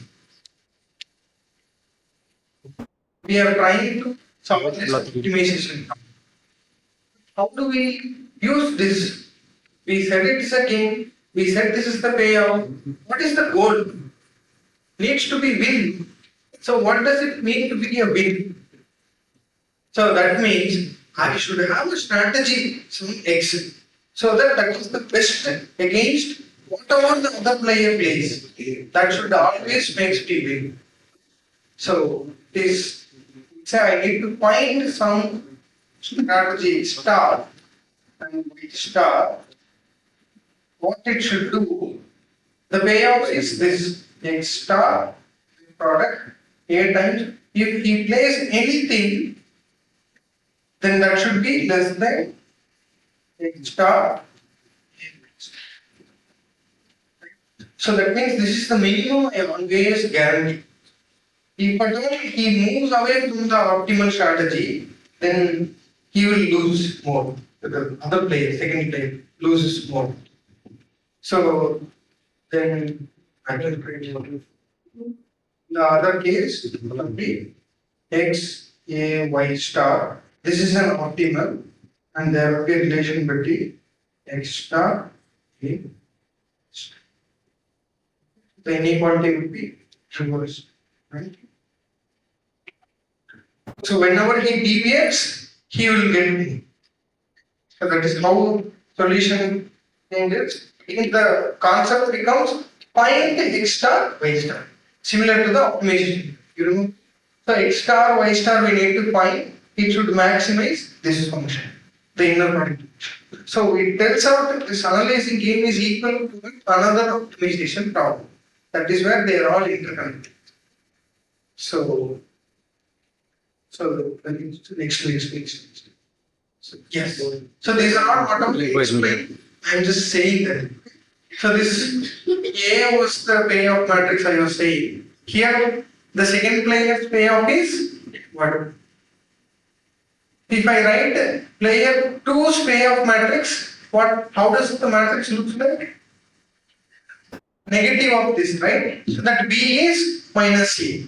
we are trying to solve this optimization. How do we use this? We said it is a game. We said this is the payout. What is the goal? Needs to be win. So what does it mean to be a win? So that means I should have a strategy, some X, so that is the best against whatever the other player plays. That should always makes me win. So this say I need to find some strategy star and with star what it should do. The payoff is this X star product A times. If he plays anything, then that should be less than X star. So that means this is the minimum always guarantee. If at all he moves away from the optimal strategy, then he will lose more. The other player, second player, loses more. So then I will create the other case will be X A Y star. This is an optimal, and there will be a relation between X star A. The inequality will be reversed, right? So whenever he deviates, he will get me. So that is how solution changes. In the concept becomes find X star Y star, similar to the optimization. You remember? So X star Y star we need to find. It should maximize this function, the inner product. So it tells out that this analyzing game is equal to another optimization problem. That is where they are all interconnected. So next. So, yes. So these are not what I'm explaining. I'm just saying that. So this A was the payoff matrix I was saying. Here the second player's payoff is what? If I write player 2's payoff matrix, what? How does the matrix look like? Negative of this, right? So that B is minus A.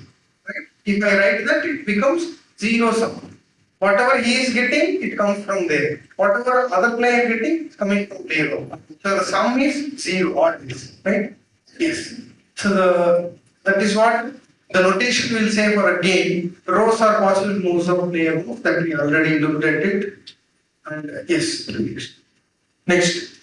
Right? If I write that, it becomes zero sum. Whatever he is getting, it comes from there. Whatever other player getting, it's coming from player one. So the sum is zero, always, right? Yes. So that is what the notation will say for a game. Rows are possible moves of player move that we already looked at it. And yes, next.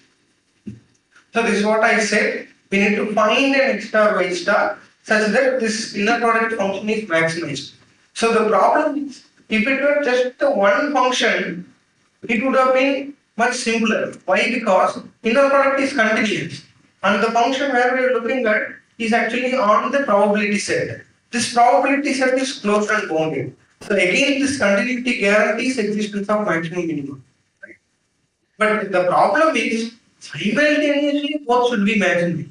So this is what I said. We need to find an X star Y star such that this inner product function is maximized. So the problem is, if it were just the one function, it would have been much simpler. Why? Because inner product is continuous, and the function where we are looking at is actually on the probability set. This probability set is closed and bounded. So again, this continuity guarantees existence of maximum minimum. Right? But the problem is simultaneously both should be imaginary.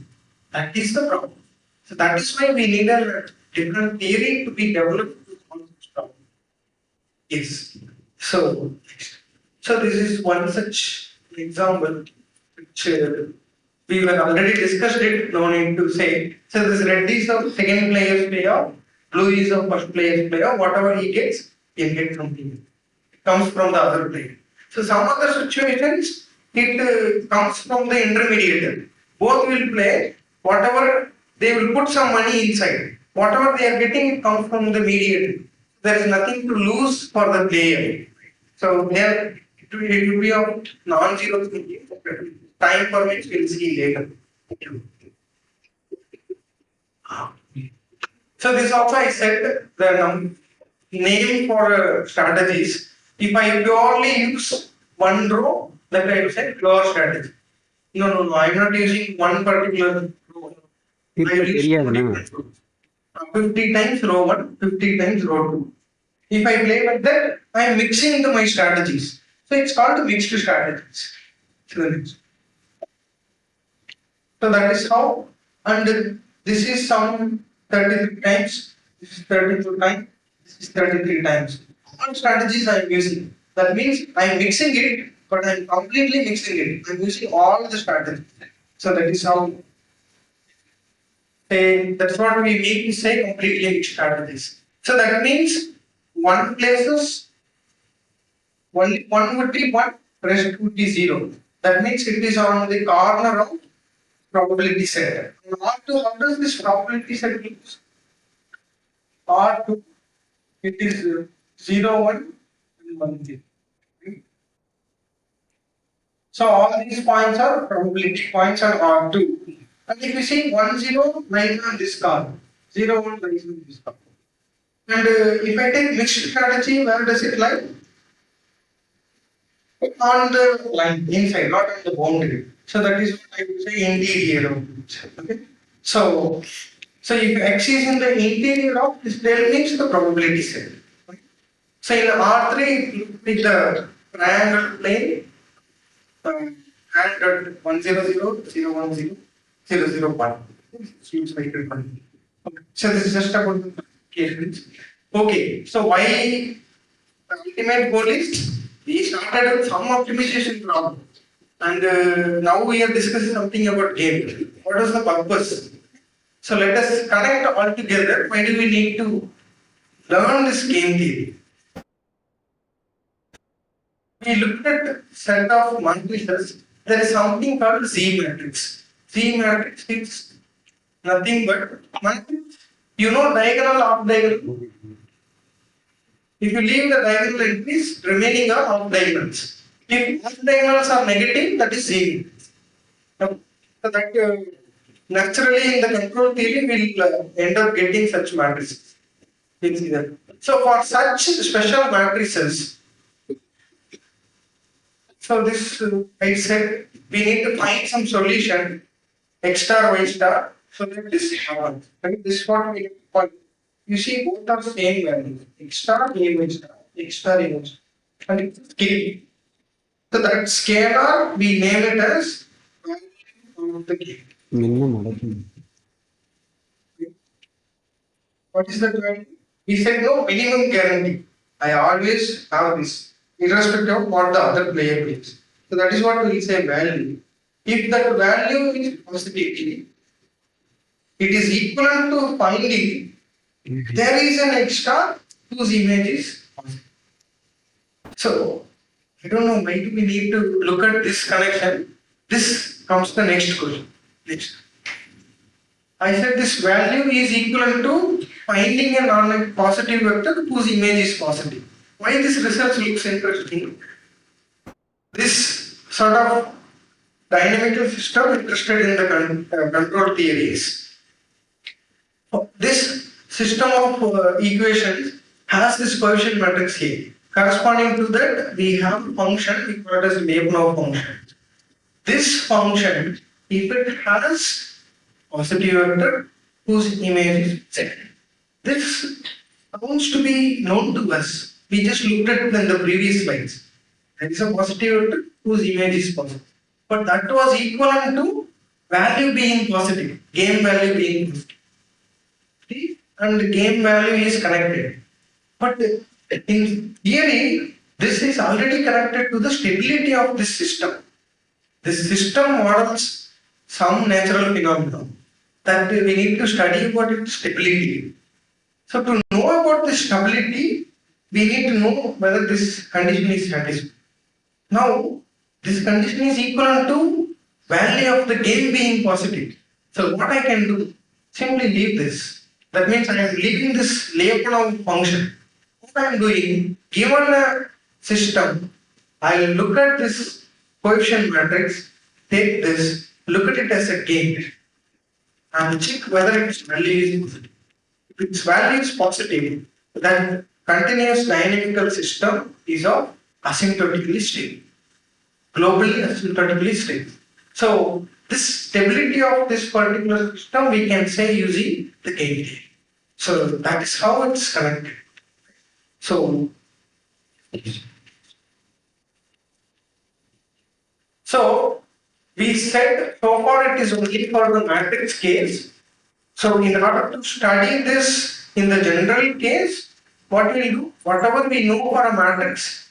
That is the problem. So that is why we need a different theory to be developed to solve this problem. Yes. So this is one such example which we were already discussed it, no need to say. So this red is of second player's payoff, blue is of first player's payoff, whatever he gets, he'll get from him. It comes from the other player. So some other situations, it comes from the intermediator. Both will play, whatever they will put some money inside. Whatever they are getting, it comes from the mediator. There is nothing to lose for the player. So there it will be of non-zero thinking. Time permits, we'll see later. So this also I said the name for strategies. If I purely use one row, that I will say pure strategy. No. I'm not using one particular row. I will use two different rows. 50 times row 1, 50 times row 2. If I play like that, I am mixing into my strategies. So it's called mixed strategies. So that is how, and this is some 33 times, this is 32 times, this is 33 times. All strategies I am using. That means I am mixing it, but I am completely mixing it. I am using all the strategies. So that is how, that's what we mean to say completely mixed strategies. So that means one places, one would be 1, rest would be 0. That means it is on the corner of probability set. In R2, how does this probability set looks? R2, it is 0, 1 and 1, 0. So all these points are probability points and R2. And if you see 1, 0 lies on this column, 0, 1 lies on this column. And if I take mixed strategy, where does it lie? On the line, inside, not on the boundary. So that is what I would say interior of it. Okay. So if X is in the interior of this, then means the probability set. So in R3, with the triangle plane, and at 1, 0, 0, 0, 1, 0, 0, 0, 1. Seems like it. Okay. So this is just about the case. Okay. So why the ultimate goal is we started with some optimization problem, and now we are discussing something about game. What is the purpose? So let us connect all together. Why do we need to learn this game theory? We looked at set of matrices. There is something called Z matrix. Z matrix is nothing but matrix. You know diagonal off diagonal. If you leave the diagonal entries, remaining are off diagonals. If off diagonals are negative, that is Z matrix. So that naturally in the control theory we'll end up getting such matrices. We'll see that. So for such special matrices, so this I said we need to find some solution X star Y star so that this happens. Right? This is what we need to find. You see both are same values X star A Y star X star A Y star and it's scalar. So that scalar we name it as value of the game. What is that value? We said no minimum guarantee. I always have this, irrespective of what the other player plays. So that is what we say value. If that value is positivity, it is equivalent to finding there is an X star whose image is positive. So I don't know why do we need to look at this connection. This comes the next question. Next. I said this value is equivalent to finding a non-positive vector whose image is positive. Why this research looks interesting? This sort of dynamical system interested in the control theories. This system of equations has this coefficient matrix here. Corresponding to that, we have a function we call it as Lyapunov function. This function, if it has positive vector whose image is Z. This sounds to be known to us. We just looked at it in the previous slides. There is a positive vector whose image is positive. But that was equivalent to value being positive, game value being positive. See? And the game value is connected. But in theory, this is already connected to the stability of this system. This system models some natural phenomenon that we need to study about its stability. So to know about the stability, we need to know whether this condition is satisfied. Now, this condition is equivalent to value of the game being positive. So what I can do, simply leave this. That means I am leaving this Lyapunov function. What I am doing, given a system, I will look at this coefficient matrix, take this, look at it as a game, and check whether its value is positive. If its value is positive, then continuous dynamical system is of asymptotically stable, globally asymptotically stable. So this stability of this particular system we can say using the game theory. So that is how it's connected. So we said so far it is only for the matrix case. So in order to study this in the general case, what we'll do, whatever we know for a matrix,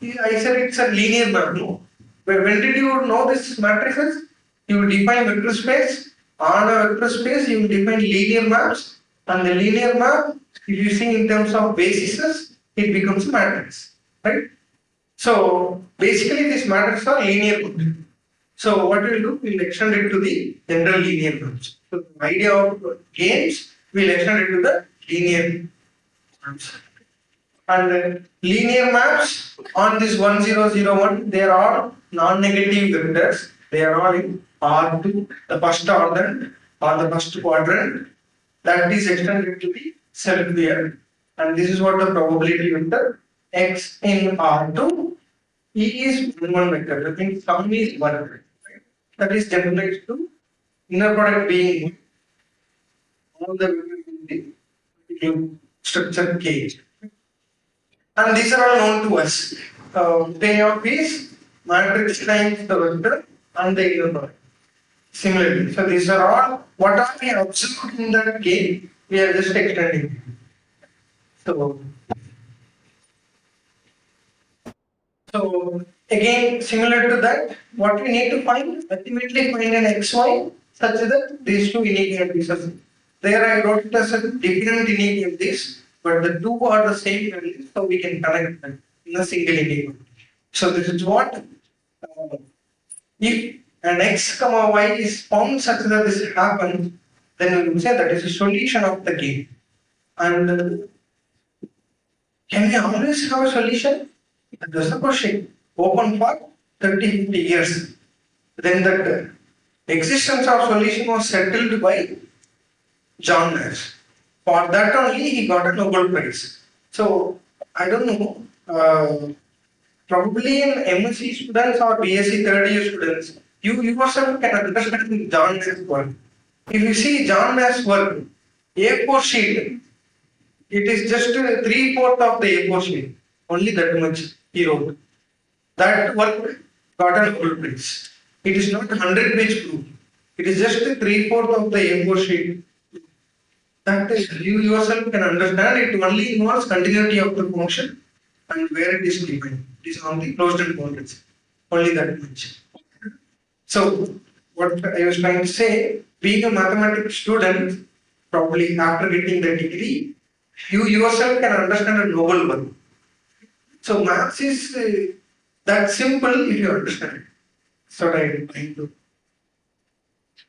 I said it's a linear map. No. When did you know this matrices? You will define vector space. On a vector space, you will define linear maps. And the linear map, if you see in terms of bases, it becomes a matrix. Right? So basically, these matrices are linear. So what we'll do, we'll extend it to the general linear maps. So the idea of games, we'll extend it to the linear maps. And linear maps on this 1001, they are all non-negative vectors. They are all in R2, the first order or the first quadrant that is extended to the self there. And this is what the probability vector x in R2 E is one vector. That means sum is one vector. Right? That is generalized to inner product being all the vectors in the particular structure K. And these are all known to us. Payoff is matrix times the vector and the inner product. Similarly, so these are all what are we observed in that game. We are just extending. So, so again, similar to that, what we need to find ultimately find an xy such that these two inequalities are same. There I wrote it as a different inequalities, but the two are the same values, so we can connect them in a single inequality. So this is what if an x comma y is found such that this happens, then we will say that is a solution of the game. And can we always have a solution? That is the question. Open for 30, 50 years. Then that existence of solution was settled by John Nash. For that only he got a Nobel Prize. So I don't know. Probably in MSc students or BSc third year students, you yourself can understand John Nash's work. If you see John Nash's work, A4 sheet, it is just 3/4 of the A4 sheet. Only that much he wrote. That work got a Nobel Prize. It is not 100-page proof. It is just 3/4 of the A4 sheet. That you yourself can understand. It only involves continuity of the function and where it is defined. It is on the closed end boundaries. Only that much. So, what I was trying to say, being a mathematics student, probably after getting the degree, you yourself can understand a novel one. So, maths is that simple if you understand it. So, I'm trying to.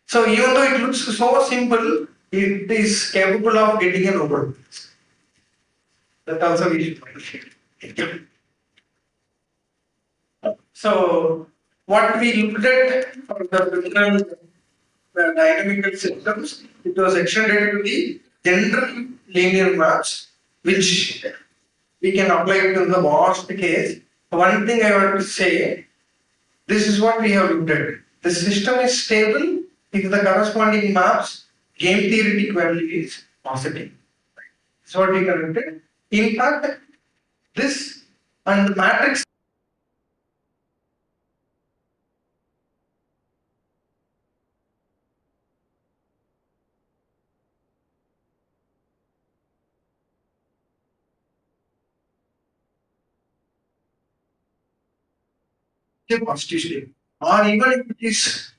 So, even though it looks so simple, it is capable of getting a Nobel. That also we should appreciate. So, what we looked at for the different dynamical systems, it was extended to the general linear maps, which we can apply to the vast case. One thing I want to say, this is what we have looked at. The system is stable if the corresponding maps game theoretic value is positive. That's what we connected. In fact, this and the matrix is a positive state. Or even if it is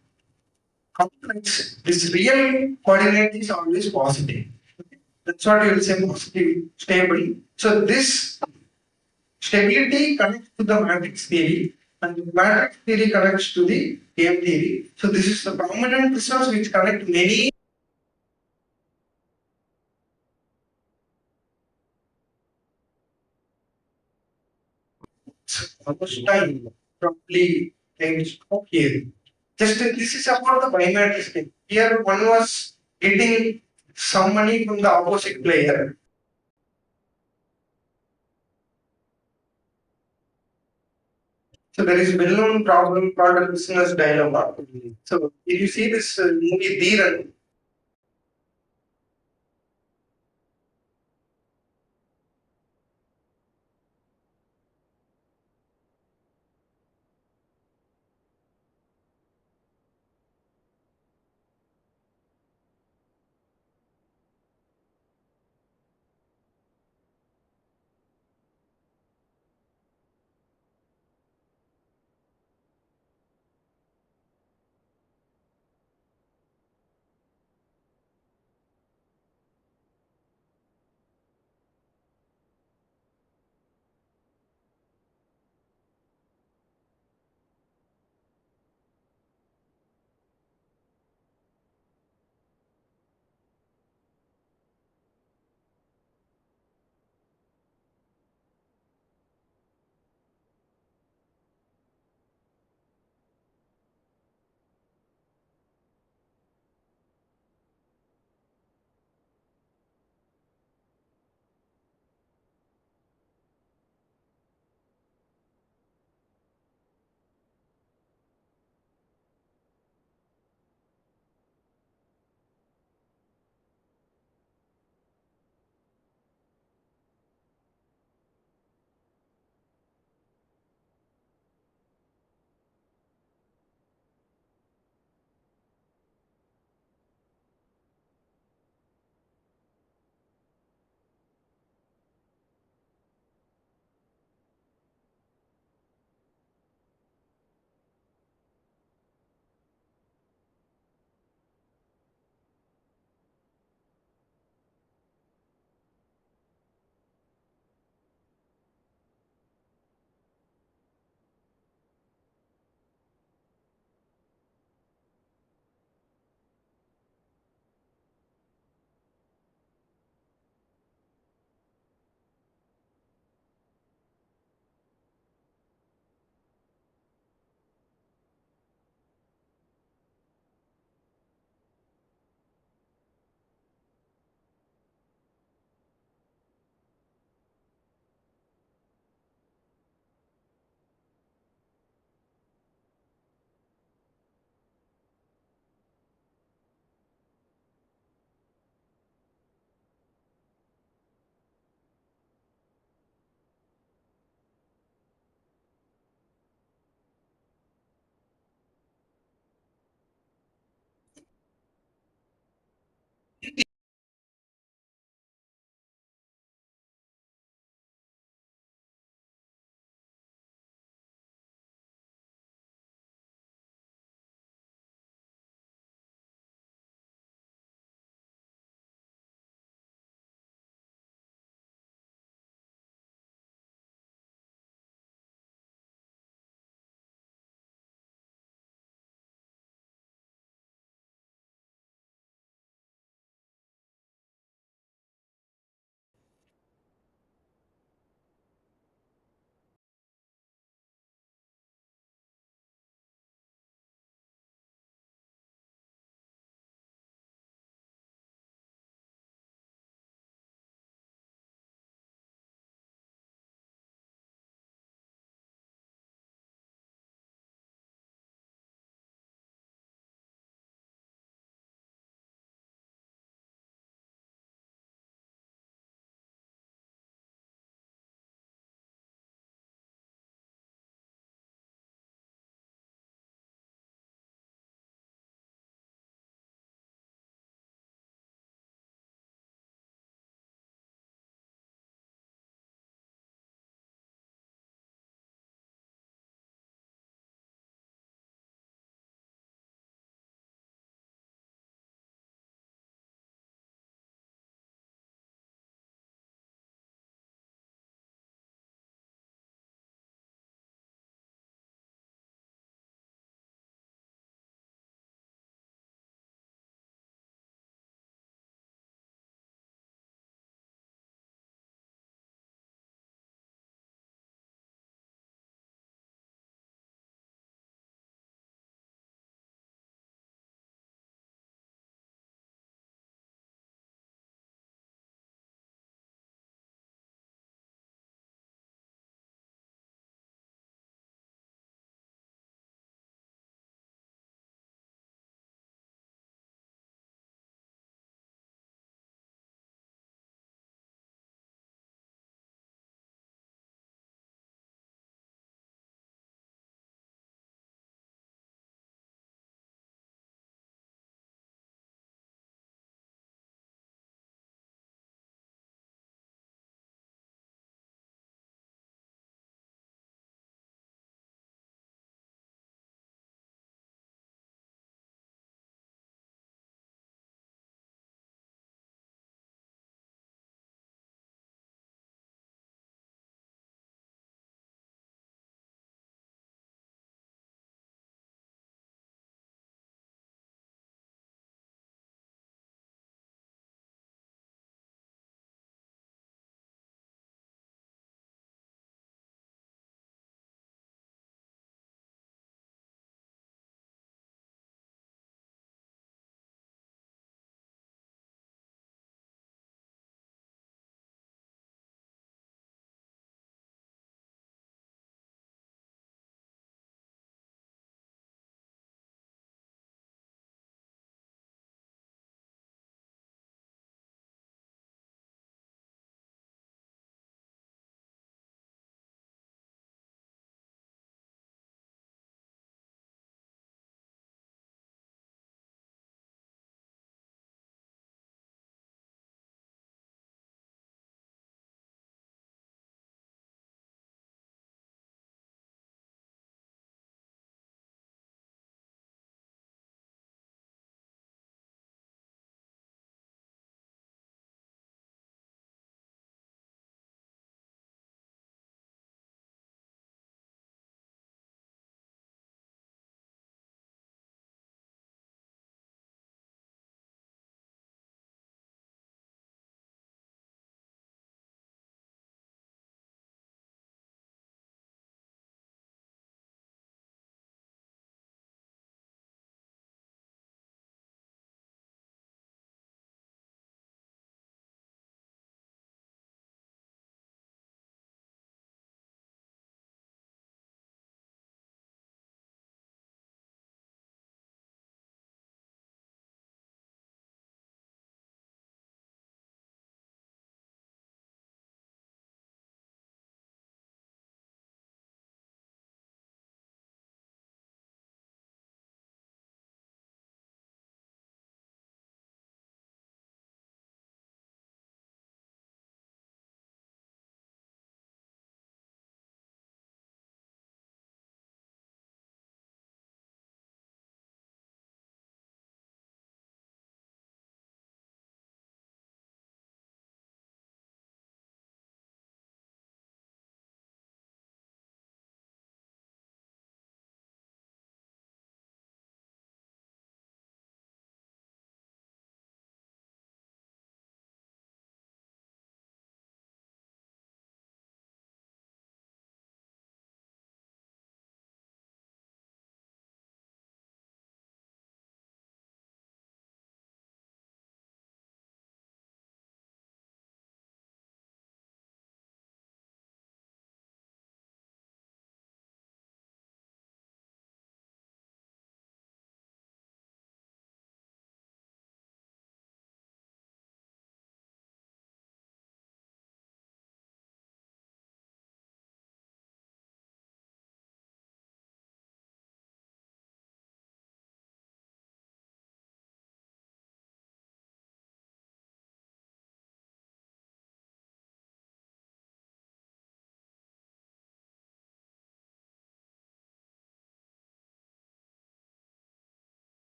complex, this real coordinate is always positive. That's what you will say positive, stable. So this stability connects to the matrix theory, and the matrix theory connects to the game theory. So this is the prominent results which connect many. Almost time, probably I will stop here. Just this is about the bimatrix thing. Here one was getting some money from the opposite player. So there is well-known problem called a business dilemma. So if you see this movie Dhiran,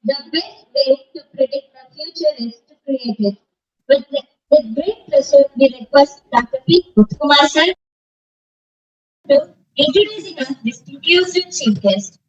The best way to predict the future is to create it. With great pleasure, we request Dr. P. Kumar sir to introducing us distinguished chief guest.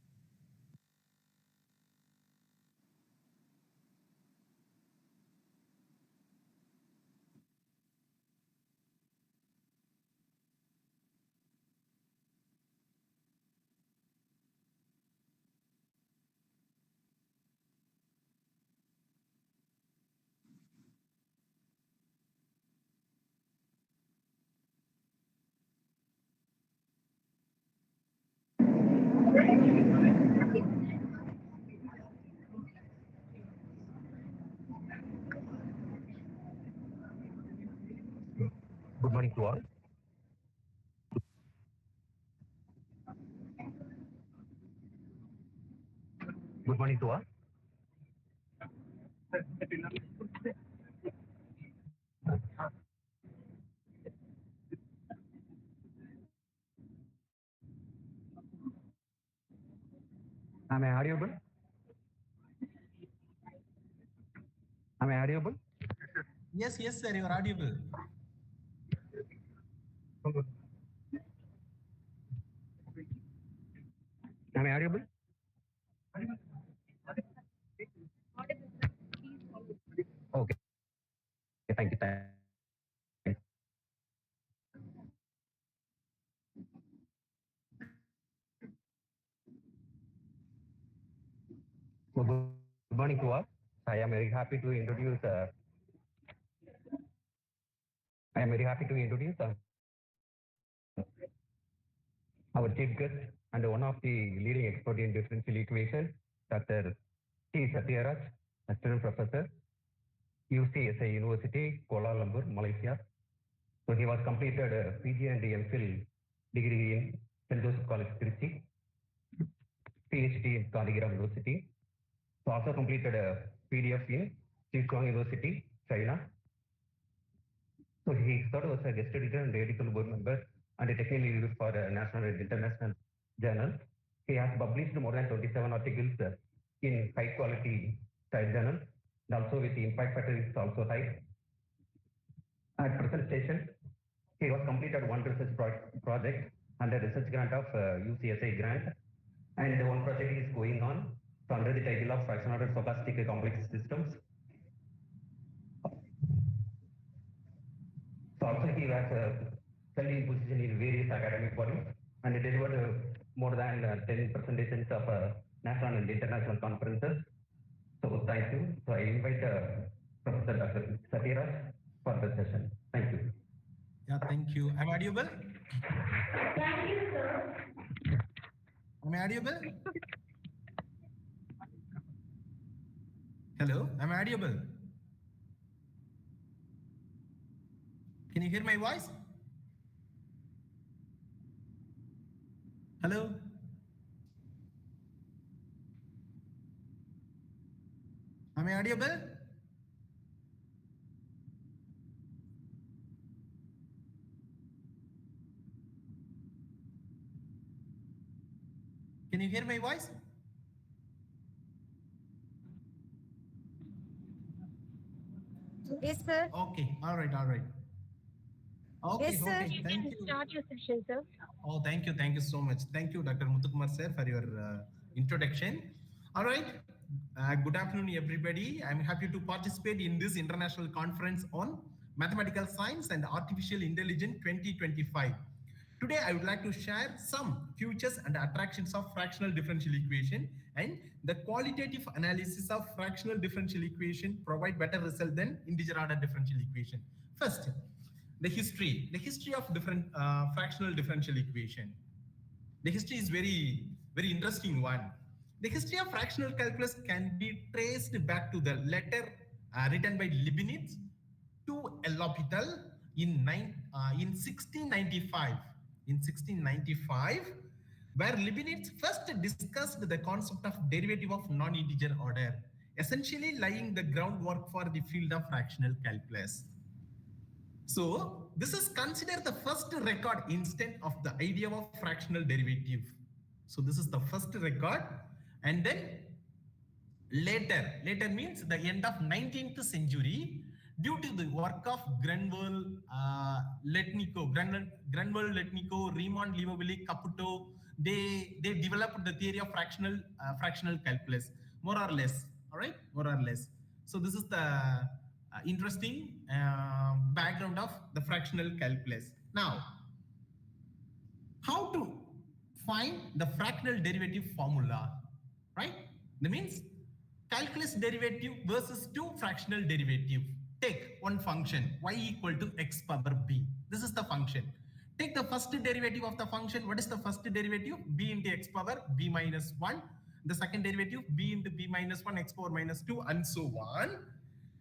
Good morning to all. Good morning to all. Am I audible? Am I audible? Yes, yes, sir, you're audible. Am I audible? Okay. Thank you. Thank you. So good morning to all. I am very happy to introduce. I am very happy to introduce our chief guest and one of the leading expert in differential equation, Dr. T. Satyaraj, Assistant Professor, UCSI University, Kuala Lumpur, Malaysia. So he was completed PG and MPhil degree in St. Joseph College, Trichy, PhD in Kaligram University. So also completed a PDF in Sichuan University, China. So he started as a guest editor and editorial board member and a technical review for national and international journals. He has published more than 27 articles in high quality style journals and also with the impact factor is also high. At present station, he was completed one research project under research grant of UCSI grant, and one project is going on under the title of fraction order stochastic complex systems. So also he was held in position in various academic bodies and delivered more than 10 presentations of national and international conferences. So thank you. So I invite Professor Dr. Satyaraj for the session. Thank you. Yeah, thank you. Am I audible? Am I audible? Hello, am I audible? Can you hear my voice? Hello? Am I audible? Can you hear my voice? Yes, sir. Okay, all right, all right. Okay, Yes, sir. okay, You thank can you. start your session, sir. Oh, thank you so much. Thank you, Dr. Muthukumar sir, for your introduction. All right, good afternoon, everybody. I'm happy to participate in this international conference on mathematical science and artificial intelligence 2025. Today, I would like to share some features and attractions of fractional differential equation and the qualitative analysis of fractional differential equation provide better result than integer order differential equation. First, the history of different fractional differential equation. The history is very interesting one. The history of fractional calculus can be traced back to the letter written by Leibniz to L'Hopital in 1695. In 1695, where Leibniz first discussed the concept of derivative of non-integer order, essentially laying the groundwork for the field of fractional calculus. So this is considered the first record instance of the idea of fractional derivative. So this is the first record, and then Later means the end of 19th century, due to the work of Grenville, Letnico, Riemann, Leiboville, Caputo, they developed the theory of fractional calculus, more or less. All right, more or less. So this is the interesting background of the fractional calculus. Now, how to find the fractional derivative formula, right? That means calculus derivative versus two fractional derivative. Take one function y equal to x power b. This is the function. Take the first derivative of the function. What is the first derivative? B into x power b minus 1. The second derivative b into b minus 1 x power minus 2 and so on.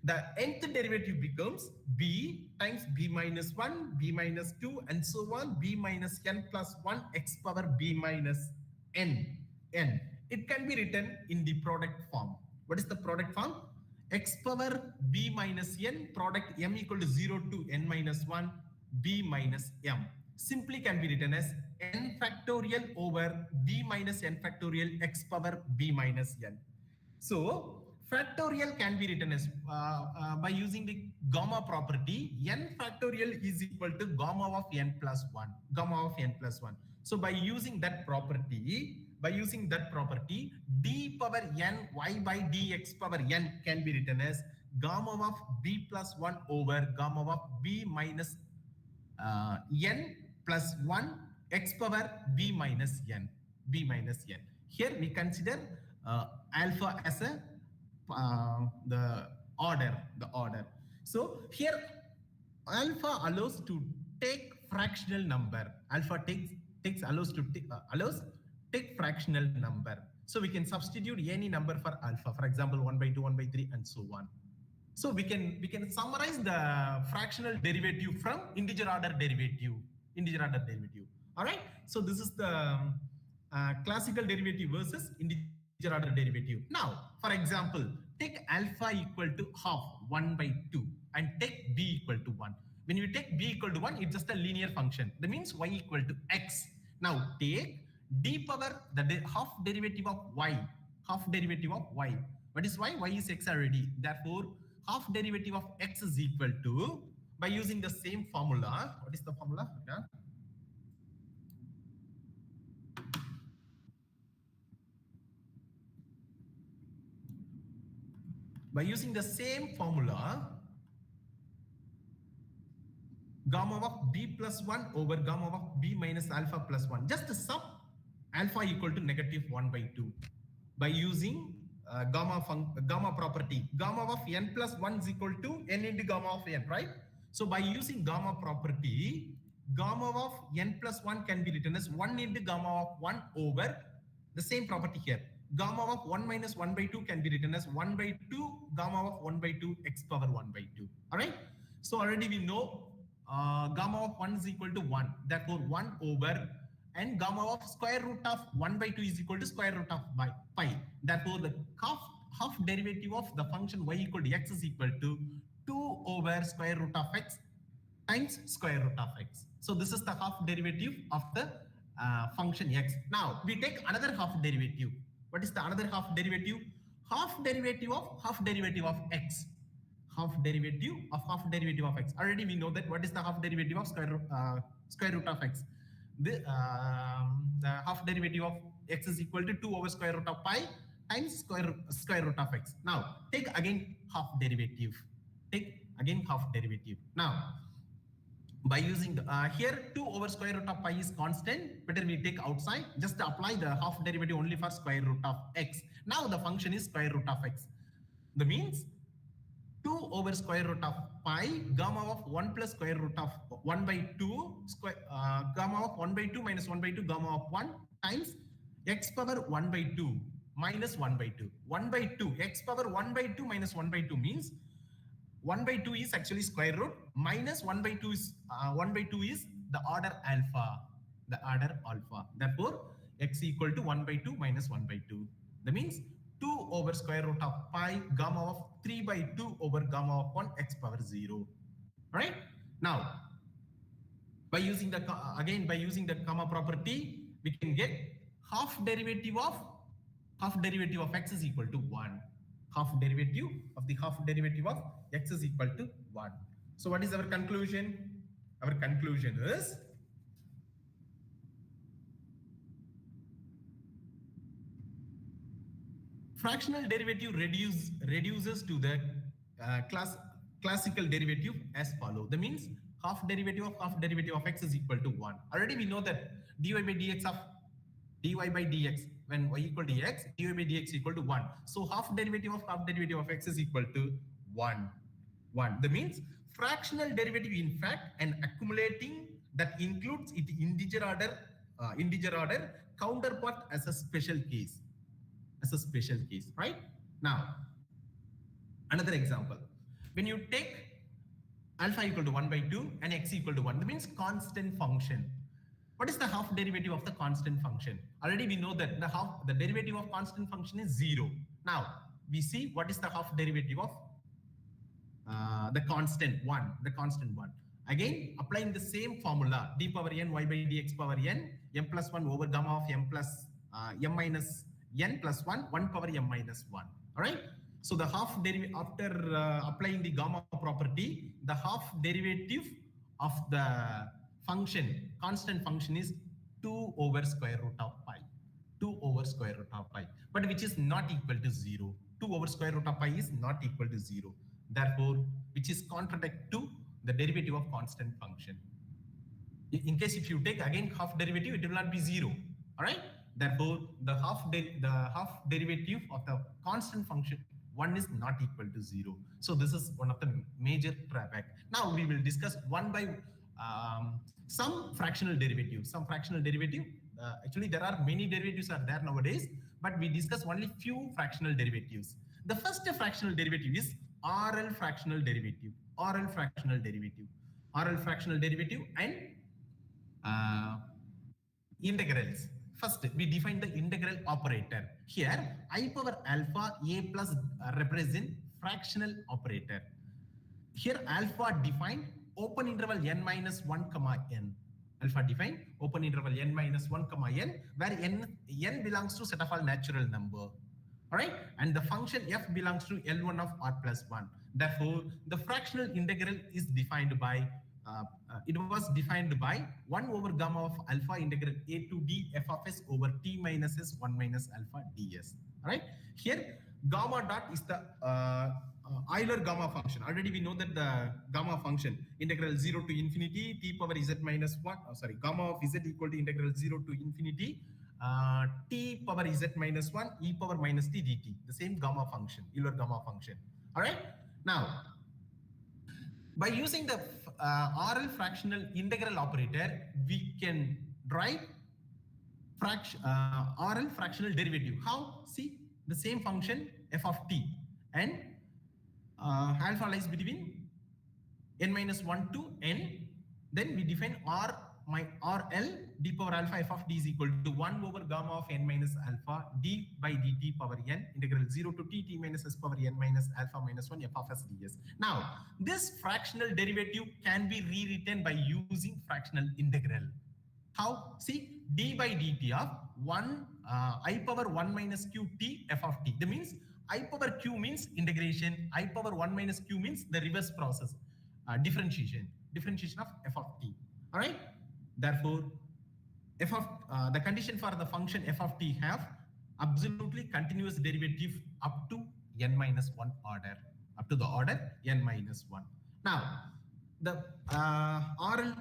The nth derivative becomes b times b minus 1, b minus 2 and so on, b minus n plus 1 x power b minus n. It can be written in the product form. What is the product form? X power b minus n product m equal to 0 to n minus 1 b minus m. Simply can be written as n factorial over b minus n factorial x power b minus n. So factorial can be written as by using the gamma property, n factorial is equal to gamma of n plus 1, gamma of n plus 1. So by using that property, d power n y by dx power n can be written as gamma of b plus 1 over gamma of b minus n plus 1 x power b minus n. Here we consider alpha as a the order. So here alpha allows to take fractional number. Alpha allows take fractional number. So we can substitute any number for alpha. For example, 1 by 2, 1 by 3, and so on. So we can summarize the fractional derivative from integer order derivative. All right. So this is the classical derivative versus integer order derivative. Now, for example, take alpha equal to half 1 by 2 and take b equal to 1. When you take b equal to 1, it's just a linear function. That means y equal to x. Now take d power the half derivative of y. What is y? Y is x already. Therefore, half derivative of x is equal to, by using the same formula. What is the formula? Yeah. By using the same formula, gamma of b plus 1 over gamma of b minus alpha plus 1. Just sum alpha equal to negative 1 by 2. By using gamma property, gamma of n plus 1 is equal to n into gamma of n, right? So by using gamma property, gamma of n plus 1 can be written as 1 into gamma of 1 over the same property here. Gamma of 1 minus 1 by 2 can be written as 1 by 2 gamma of 1 by 2 x power 1 by 2. All right. So already we know gamma of 1 is equal to 1. Therefore 1 over, and gamma of square root of 1 by 2 is equal to square root of pi. Therefore the half derivative of the function y equal to x is equal to 2 over square root of x times square root of x. So this is the half derivative of the function x. Now we take another half derivative. What is the another half derivative? Half derivative of x. Half derivative of x. Already we know that what is the half derivative of square root of x. The half derivative of x is equal to 2 over square root of pi times square root of x. Now take again half derivative. Now by using the here 2 over square root of pi is constant. Better we take outside. Just apply the half derivative only for square root of x. Now the function is square root of x. That means 2 over square root of pi gamma of 1 plus square root of 1 by 2 square gamma of 1 by 2 minus 1 by 2 gamma of 1 times x power 1 by 2 minus 1 by 2. 1 by 2 x power 1 by 2 minus 1 by 2 means 1 by 2 is actually square root, minus 1 by 2 is the order alpha. Therefore, x equal to 1 by 2 minus 1 by 2. That means 2 over square root of pi gamma of 3 by 2 over gamma of 1 x power 0. Right? Now, by using the gamma property, we can get half derivative of x is equal to 1. half derivative of the half derivative of x is equal to 1. So what is our conclusion? Our conclusion is fractional derivative reduces to the classical derivative as follow. That means half derivative of x is equal to 1. Already we know that dy by dx of dy by dx when y equal to x, dy by dx equal to 1. So half derivative of x is equal to 1. That means fractional derivative in fact and accumulating that includes it integer order counterpart as a special case. Right? Now, another example. When you take alpha equal to 1 by 2 and x equal to 1, that means constant function. What is the half derivative of the constant function? Already we know that the derivative of constant function is 0. Now, we see what is the half derivative of the constant 1. Again, applying the same formula, d power n y by dx power n, m plus 1 over gamma of m plus m minus n plus 1 power m minus 1. All right. So the half derivative after applying the gamma property, the half derivative of the function, constant function is 2 over square root of pi. 2 over square root of pi, but which is not equal to 0. 2 over square root of pi is not equal to 0. Therefore, which is contradict to the derivative of constant function. In case if you take again half derivative, it will not be 0. All right. Therefore, the half derivative of the constant function 1 is not equal to 0. So this is one of the major drawback. Now we will discuss one by some fractional derivative. Actually, there are many derivatives are there nowadays, but we discuss only few fractional derivatives. The first fractional derivative is RL fractional derivative. And integrals. First, we define the integral operator. Here, I power alpha a plus represent fractional operator. Here, alpha defined open interval n minus 1 comma n. Alpha defined open interval n minus 1 comma n, where n belongs to set of all natural number. All right, and the function f belongs to L1 of r plus 1. Therefore, the fractional integral is defined by it was defined by 1 over gamma of alpha integral a to d f of s over t minus s 1 minus alpha ds. All right, here gamma dot is the Euler gamma function. Already we know that the gamma function integral 0 to infinity t power z minus 1. Gamma of z equal to integral 0 to infinity t power z minus 1 e power minus t dt. The same gamma function, Euler gamma function. All right. Now, by using the RL fractional integral operator, we can write RL fractional derivative. How? See, the same function f of t and alpha lies between n minus 1 to n. Then we define RL d power alpha f of d is equal to 1 over gamma of n minus alpha d by dt power n integral 0 to t minus s power n minus alpha minus 1 f of s ds. Now, this fractional derivative can be rewritten by using fractional integral. How? See, d by dt of 1 I power 1 minus q t f of t. That means I power q means integration, I power 1 minus q means the reverse process, differentiation of f of t. All right. Therefore, f of the condition for the function f of t have absolutely continuous derivative up to n minus 1 order, up to the order n minus 1. Now, the RL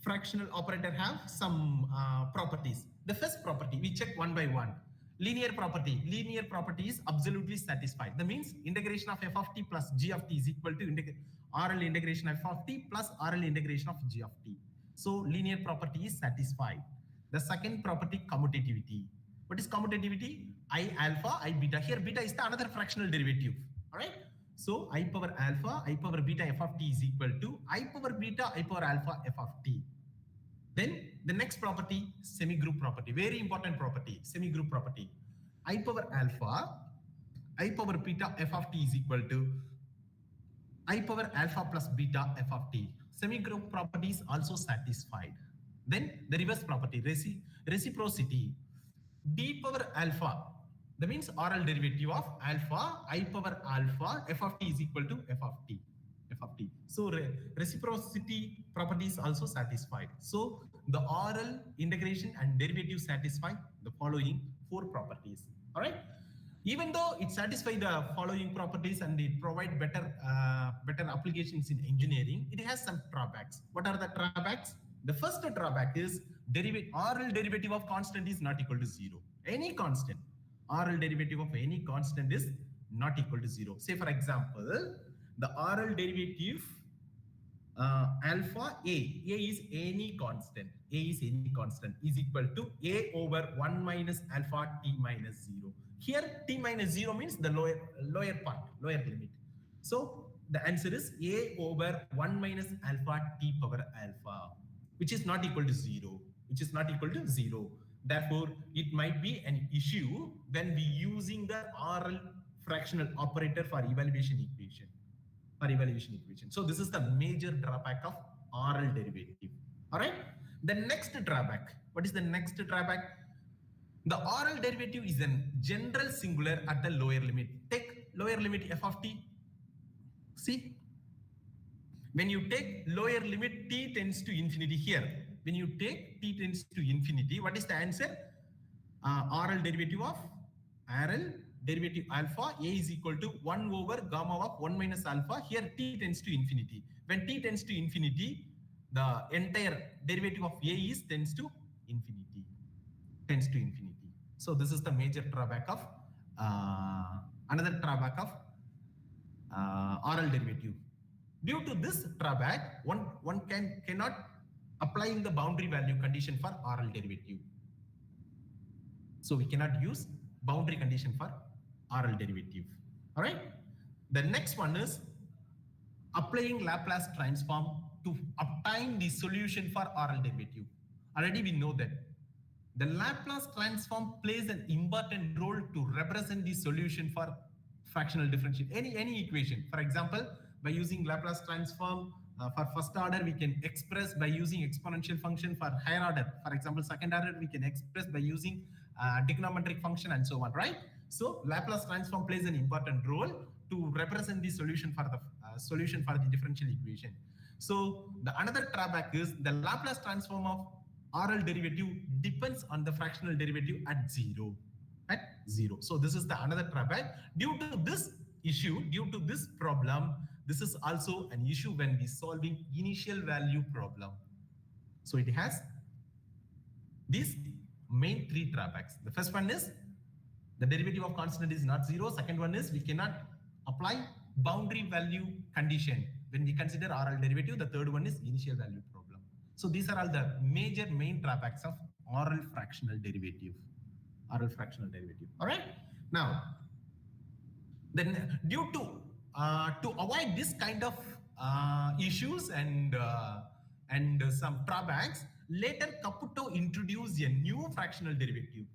fractional operator have some properties. The first property we check one by one. Linear property is absolutely satisfied. That means integration of f of t plus g of t is equal to RL integration of f of t plus RL integration of g of t. So linear property is satisfied. The second property, commutativity. What is commutativity? I alpha, I beta. Here beta is the another fractional derivative. All right. So I power alpha, I power beta f of t is equal to I power beta, I power alpha f of t. Then the next property, semi-group property. Very important property, semi-group property. I power alpha, I power beta f of t is equal to I power alpha plus beta f of t. Semi-group property is also satisfied. Then the reverse property, reciprocity. D power alpha That means oral derivative of alpha I power alpha f of t is equal to f of t. F of t. So reciprocity property is also satisfied. So the oral integration and derivative satisfy the following four properties. All right. Even though it satisfies the following properties and it provide better applications in engineering, it has some drawbacks. What are the drawbacks? The first drawback is oral derivative of constant is not equal to zero. Any constant, oral derivative of any constant is not equal to zero. Say for example, the oral derivative alpha a is any constant, is equal to a over 1 minus alpha t minus 0. Here t minus 0 means the lower part, lower limit. So the answer is a over 1 minus alpha t power alpha, which is not equal to 0, Therefore, it might be an issue when we using the oral fractional operator for evaluation equation. So this is the major drawback of oral derivative. All right. The next drawback. What is the next drawback? The oral derivative is a general singular at the lower limit. Take lower limit f of t. See, when you take lower limit t tends to infinity here. When you take t tends to infinity, what is the answer? Oral derivative of alpha a is equal to 1 over gamma of 1 minus alpha. Here t tends to infinity. When t tends to infinity, the entire derivative of a tends to infinity. So this is the major drawback of another drawback of oral derivative. Due to this drawback, one cannot apply in the boundary value condition for oral derivative. So we cannot use boundary condition for oral derivative. All right. The next one is applying Laplace transform to obtain the solution for oral derivative. Already we know that the Laplace transform plays an important role to represent the solution for fractional differential, any equation. For example, by using Laplace transform for first order, we can express by using exponential function. For higher order, for example, second order, we can express by using trigonometric function and so on, right? So Laplace transform plays an important role to represent the solution for the differential equation. So the another drawback is the Laplace transform of oral derivative depends on the fractional derivative at zero. So this is the another drawback. Due to this problem, this is also an issue when we solving initial value problem. So it has these main three drawbacks. The first one is the derivative of constant is not zero. Second one is we cannot apply boundary value condition when we consider oral derivative. The third one is initial value problem. So these are all the major main drawbacks of oral fractional derivative. All right. Now, then due to avoid this kind of issues and some drawbacks, later Caputo introduced a new fractional derivative.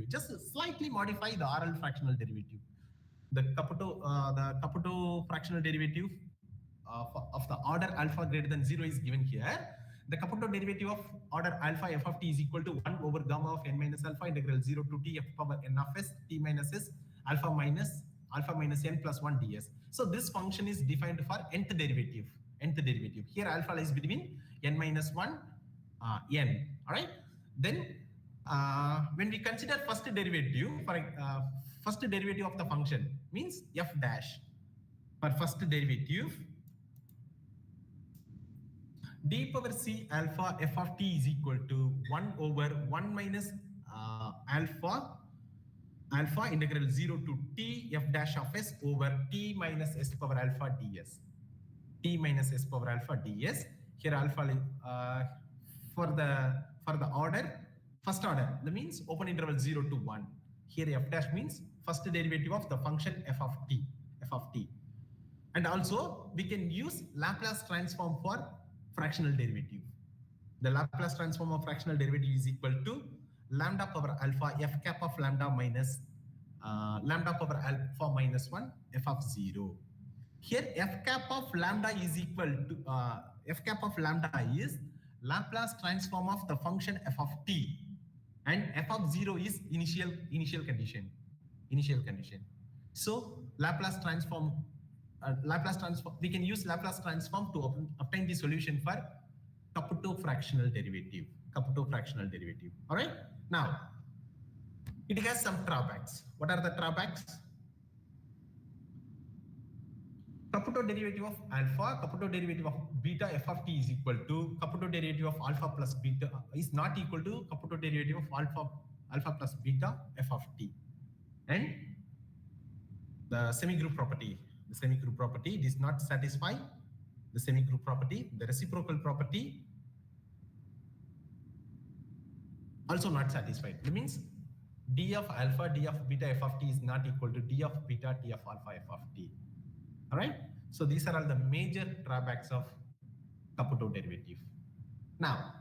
Just slightly modify the oral fractional derivative. The Caputo fractional derivative of the order alpha greater than 0 is given here. The Caputo derivative of order alpha f of t is equal to 1 over gamma of n minus alpha integral 0 to t f power n of s t minus s alpha minus n plus 1 ds. So this function is defined for nth derivative. Here alpha lies between n minus 1 n. All right. Then when we consider first derivative, first derivative of the function means f dash. For first derivative, d power c alpha f of t is equal to 1 over 1 minus alpha integral 0 to t f dash of s over t minus s power alpha ds. Here alpha for the order, first order, that means open interval 0 to 1. Here f dash means first derivative of the function f of t. And also we can use Laplace transform for fractional derivative. The Laplace transform of fractional derivative is equal to lambda power alpha f cap of lambda minus lambda power alpha minus 1 f of 0. Here f cap of lambda is equal to f cap of lambda is Laplace transform of the function f of t. and f of 0 is initial condition. So Laplace transform, we can use Laplace transform to obtain the solution for Caputo fractional derivative. All right. Now, it has some drawbacks. What are the drawbacks? Caputo derivative of alpha, Caputo derivative of beta f of t is equal to Caputo derivative of alpha plus beta is not equal to Caputo derivative of alpha plus beta f of t. And the semigroup property, does not satisfy the semigroup property. The reciprocal property also not satisfied. That means d of alpha, d of beta f of t is not equal to d of beta, t of alpha f of t. All right. So these are all the major drawbacks of Caputo derivative. Now,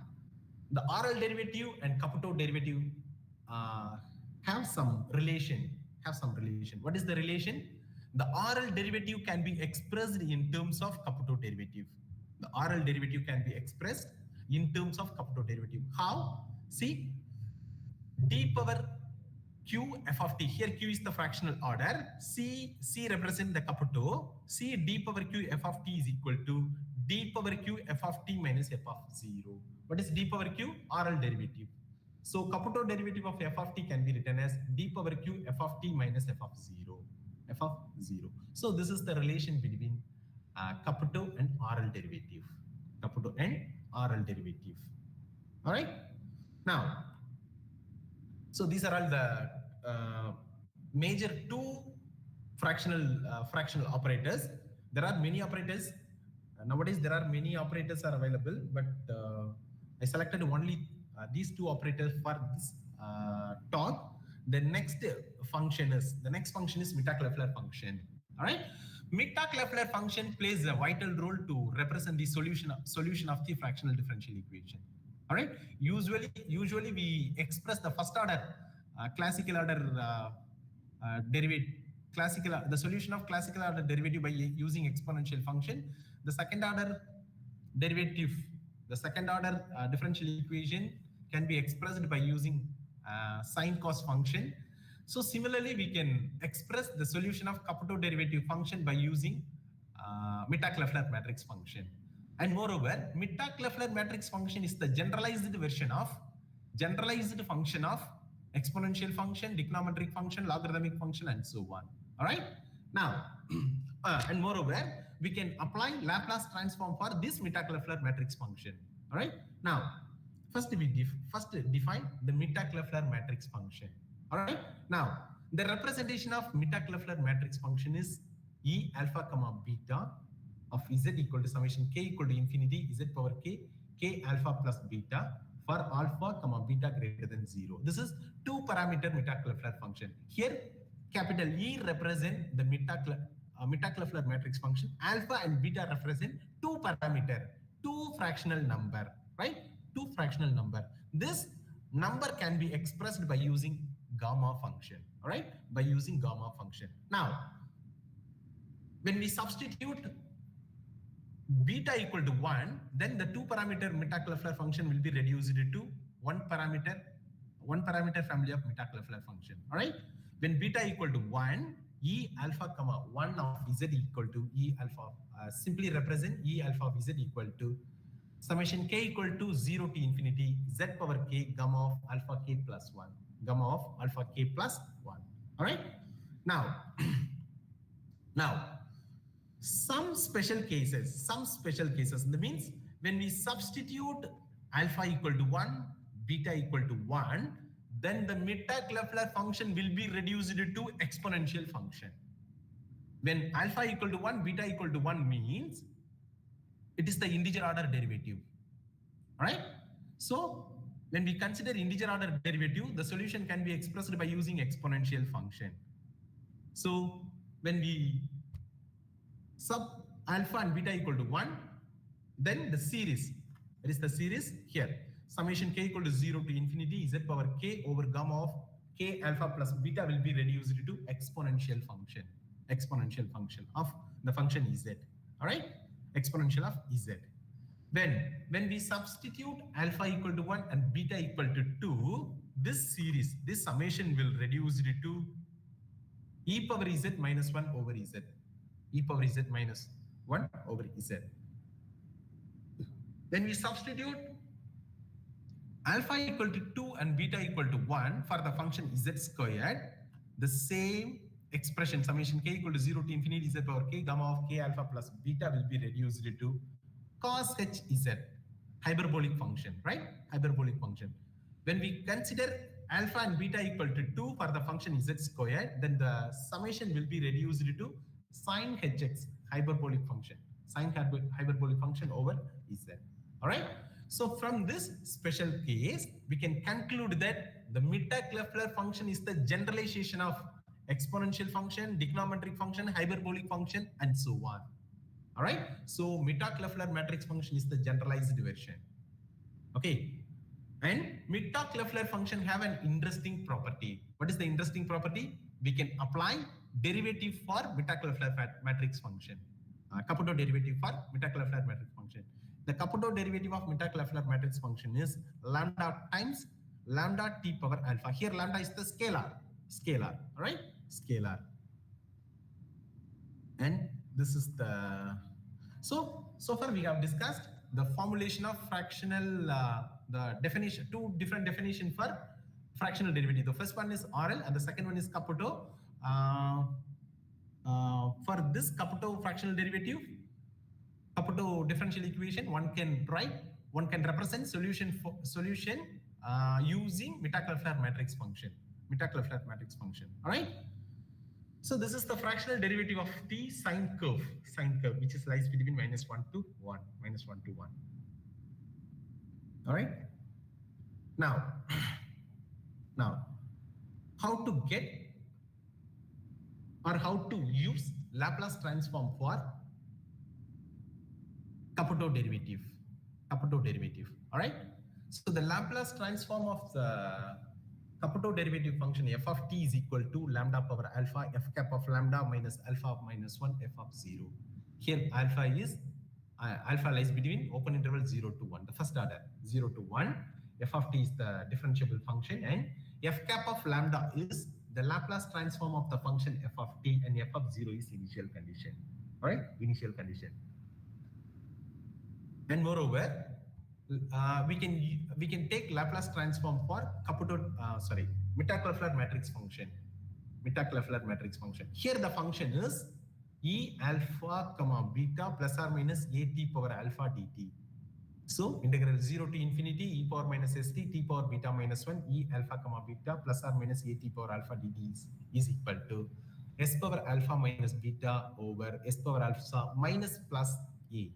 the oral derivative and Caputo derivative have some relation. What is the relation? The oral derivative can be expressed in terms of Caputo derivative. How? See, d power q f of t. Here q is the fractional order. C represent the Caputo. C d power q f of t is equal to d power q f of t minus f of 0. What is d power q? Oral derivative. So Caputo derivative of f of t can be written as d power q f of t minus f of 0. So this is the relation between Caputo and oral derivative. All right. Now, so these are all the major two fractional operators. There are many operators. Nowadays, there are many operators are available, but I selected only these two operators for this talk. The next function is Mittag-Leffler function. All right. Mittag-Leffler function plays a vital role to represent the solution of the fractional differential equation. All right. Usually we express the first order classical order derivative. The solution of classical order derivative by using exponential function. The second order differential equation can be expressed by using sine cos function. So similarly, we can express the solution of Caputo derivative function by using Mittag-Leffler matrix function. And moreover, Mittag-Leffler matrix function is the generalized function of exponential function, trigonometric function, logarithmic function, and so on. All right. Now, and moreover, we can apply Laplace transform for this Mittag-Leffler matrix function. All right. Now, first we define the Mittag-Leffler matrix function. All right. Now, the representation of Mittag-Leffler matrix function is E alpha comma beta of z equal to summation k equal to infinity z power k alpha plus beta for alpha comma beta greater than 0. This is two parameter Mittag-Leffler function. Here, capital E represent the Mittag-Leffler matrix function. Alpha and beta represent two parameter, two fractional number, right? Two fractional number. This number can be expressed by using gamma function, all right? By using gamma function. Now, when we substitute beta equal to 1, then the two parameter Mittag-Leffler function will be reduced to one parameter family of Mittag-Leffler function. All right. When beta equal to 1, E alpha comma 1 of z equal to E alpha simply represent E alpha of z equal to summation k equal to 0 to infinity z power k gamma of alpha k plus 1. All right. Now, some special cases, that means when we substitute alpha equal to 1, beta equal to 1, then the Mittag-Leffler function will be reduced to exponential function. When alpha equal to 1, beta equal to 1 means it is the integer order derivative. All right. So when we consider integer order derivative, the solution can be expressed by using exponential function. So when we sub alpha and beta equal to 1, then the series, that is the series here, summation k equal to 0 to infinity z power k over gamma of k alpha plus beta will be reduced to exponential function of the function z. All right, exponential of z. When we substitute alpha equal to 1 and beta equal to 2, this series, this summation will reduce it to e power z minus 1 over z. E power z minus 1 over z. When we substitute alpha equal to 2 and beta equal to 1 for the function z squared, the same expression summation k equal to 0 to infinity z power k gamma of k alpha plus beta will be reduced to cos h z, hyperbolic function, right? Hyperbolic function. When we consider alpha and beta equal to 2 for the function z squared, then the summation will be reduced to sin hx, hyperbolic function, sin hyperbolic function over z. All right. So from this special case, we can conclude that the Mittag-Leffler function is the generalization of exponential function, trigonometric function, hyperbolic function, and so on. All right. So Mittag-Leffler matrix function is the generalized version. Okay. And Mittag-Leffler function have an interesting property. What is the interesting property? We can apply derivative for Mittag-Leffler matrix function. Caputo derivative for Mittag-Leffler matrix function. The Caputo derivative of Mittag-Leffler matrix function is lambda times lambda t power alpha. Here lambda is the scalar. All right? Scalar. And this is the... So far we have discussed the formulation of fractional, the definition, two different definitions for fractional derivative. The first one is RL and the second one is Caputo. For this Caputo fractional derivative, Caputo differential equation, one can represent solution using Mittag-Leffler matrix function. All right. So this is the fractional derivative of the sine curve, which is lies between -1 to 1. All right. Now, how to get or how to use Laplace transform for Caputo derivative. All right. So the Laplace transform of the Caputo derivative function f of t is equal to lambda power alpha f cap of lambda minus alpha of minus 1 f of 0. Here alpha lies between open interval 0 to 1, the first order 0 to 1. F of t is the differentiable function and f cap of lambda is the Laplace transform of the function f of t, and f of 0 is initial condition. All right, initial condition. And moreover, we can take Laplace transform for Mittag-Leffler matrix function. Here the function is e alpha comma beta plus or minus a t power alpha dt. So integral 0 to infinity e power minus st t power beta minus 1 e alpha comma beta plus or minus a t power alpha dt is equal to s power alpha minus beta over s power alpha minus plus a.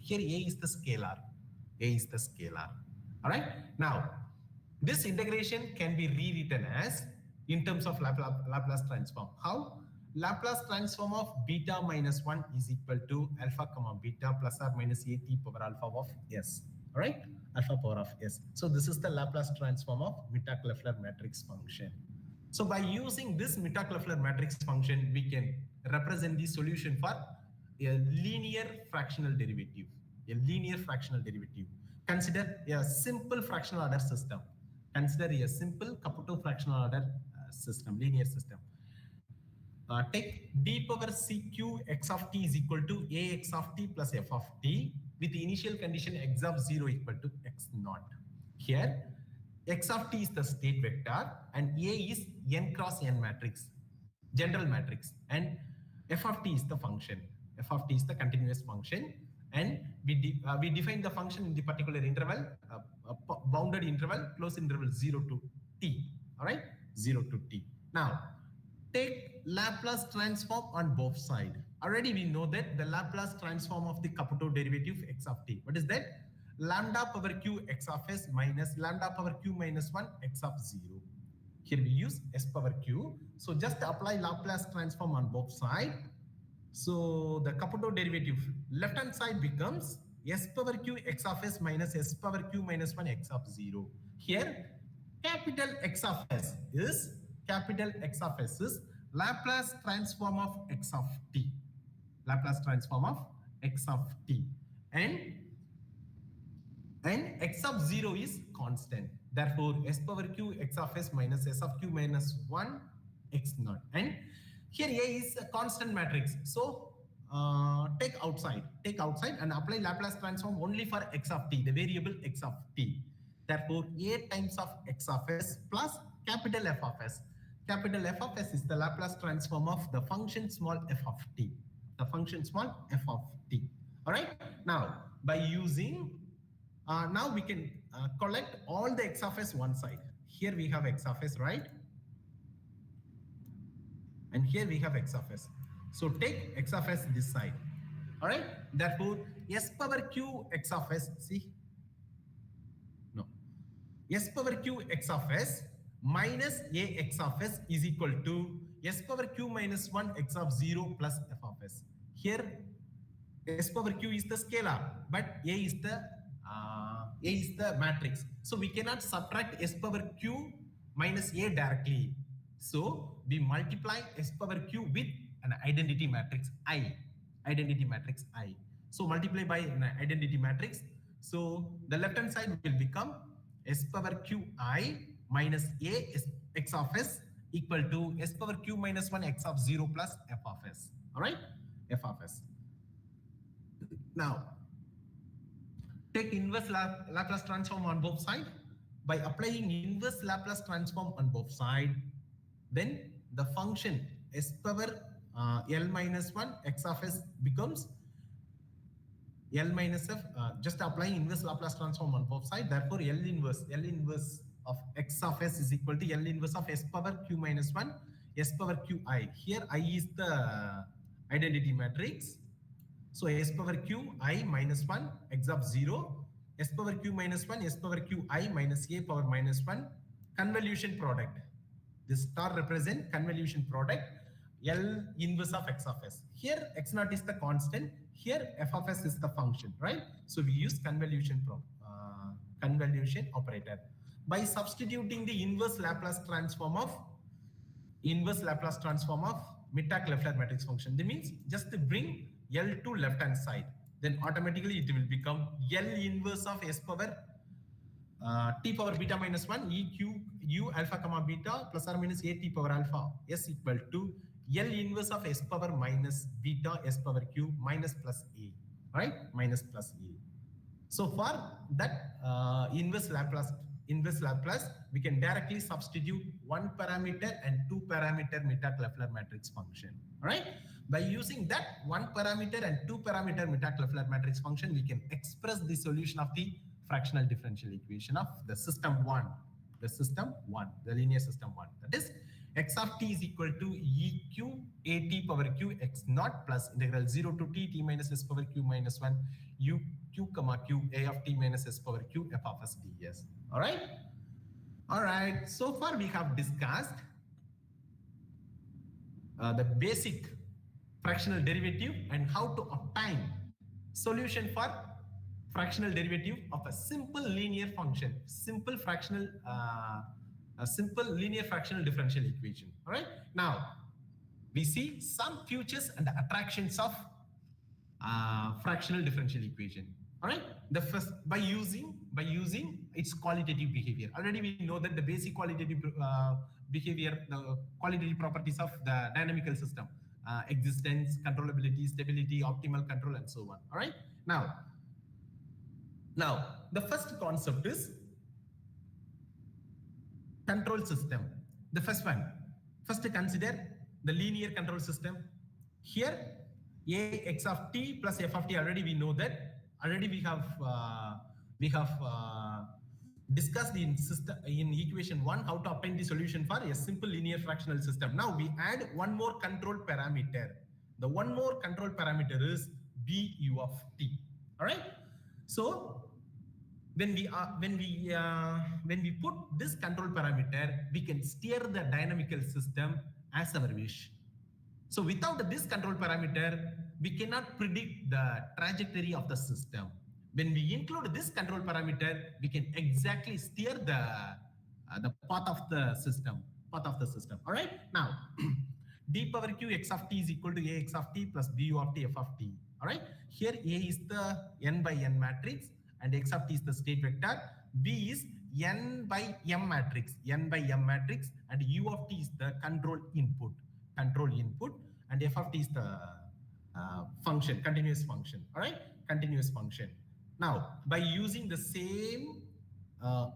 Here a is the scalar. All right. Now, this integration can be rewritten as in terms of Laplace transform. How? Laplace transform of beta minus 1 is equal to alpha comma beta plus or minus a t power alpha of s. All right, alpha power of s. So this is the Laplace transform of Mittag-Leffler matrix function. So by using this Mittag-Leffler matrix function, we can represent the solution for a linear fractional derivative. Consider a simple fractional order system. Consider a simple Caputo fractional order system, linear system. Take d power cq x of t is equal to ax of t plus f of t with the initial condition x of 0 equal to x naught. Here, x of t is the state vector and A is n cross n matrix, general matrix, and f of t is the function. F of t is the continuous function, and we define the function in the particular interval, bounded interval, closed interval 0 to t. All right, 0 to t. Now, take Laplace transform on both sides. Already we know that the Laplace transform of the Caputo derivative x of t. What is that? Lambda power q x of s minus lambda power q minus 1 x of 0. Here we use s power q. So just apply Laplace transform on both sides. So the Caputo derivative left hand side becomes s power q x of s minus s power q minus 1 x of 0. Here capital X of s is Laplace transform of x of t. And and x of 0 is constant. Therefore, s power q x of s minus s of q minus 1 x naught. And here A is a constant matrix. So take outside and apply Laplace transform only for x of t, the variable x of t. Therefore, A times of x of s plus capital F of s. Capital F of s is the Laplace transform of the function small f of t. The function small f of t. All right. Now, by using now we can collect all the x of s one side. Here we have x of s, right? And here we have x of s. So take x of s this side. All right. Therefore, s power q x of s. See, no, s power q x of s minus a x of s is equal to s power q minus 1 x of 0 plus f of s. Here s power q is the scalar, but a is the matrix. So we cannot subtract s power q minus a directly. So we multiply s power q with an identity matrix I. Identity matrix I. So multiply by an identity matrix. So the left hand side will become s power q I minus a x of s equal to s power q minus 1 x of 0 plus f of s. All right, f of s. Now, take inverse Laplace transform on both sides. By applying inverse Laplace transform on both sides, then the function s power L minus 1 x of s becomes L minus f, just applying inverse Laplace transform on both sides. Therefore, L inverse of x of s is equal to L inverse of s power q minus 1 s power q I. Here I is the identity matrix. So s power q I minus 1 x of 0, s power q minus 1 s power q I minus a power minus 1 convolution product. This star represent convolution product L inverse of x of s. Here x naught is the constant. Here f of s is the function, right? So we use convolution operator. By substituting the inverse Laplace transform of Mittag-Leffler matrix function. That means just to bring L to left hand side, then automatically it will become L inverse of s power t power beta minus 1 e q u alpha comma beta plus or minus a t power alpha s equal to L inverse of s power minus beta s power q minus plus a, right? Minus plus a. So for that inverse Laplace, we can directly substitute one parameter and two parameter Mittag-Leffler matrix function. All right. By using that one parameter and two parameter Mittag-Leffler matrix function, we can express the solution of the fractional differential equation of the system one, the linear system one. That is x of t is equal to eq a t power q x naught plus integral 0 to t minus s power q minus 1 u q comma q a of t minus s power q f of s ds. All right. So far we have discussed the basic fractional derivative and how to obtain solution for fractional derivative of a simple linear function, simple linear fractional differential equation. All right. Now we see some features and attractions of fractional differential equation. All right. The first, by using its qualitative behavior. Already we know that the basic qualitative behavior, the qualitative properties of the dynamical system, existence, controllability, stability, optimal control, and so on. All right. Now the first concept is control system. The first one. First consider the linear control system. Here a x of t plus f of t, already we know that. Already we have discussed in equation 1 how to obtain the solution for a simple linear fractional system. Now we add one more control parameter. The one more control parameter is bu of t. All right. So when we put this control parameter, we can steer the dynamical system as our wish. So without this control parameter, we cannot predict the trajectory of the system. When we include this control parameter, we can exactly steer the path of the system. All right. Now, d power q x of t is equal to a x of t plus bu of t f of t. All right. Here a is the n by n matrix, and x of t is the state vector. B is n by m matrix, and u of t is the control input, and f of t is the function, continuous function. All right, continuous function. Now, by using the same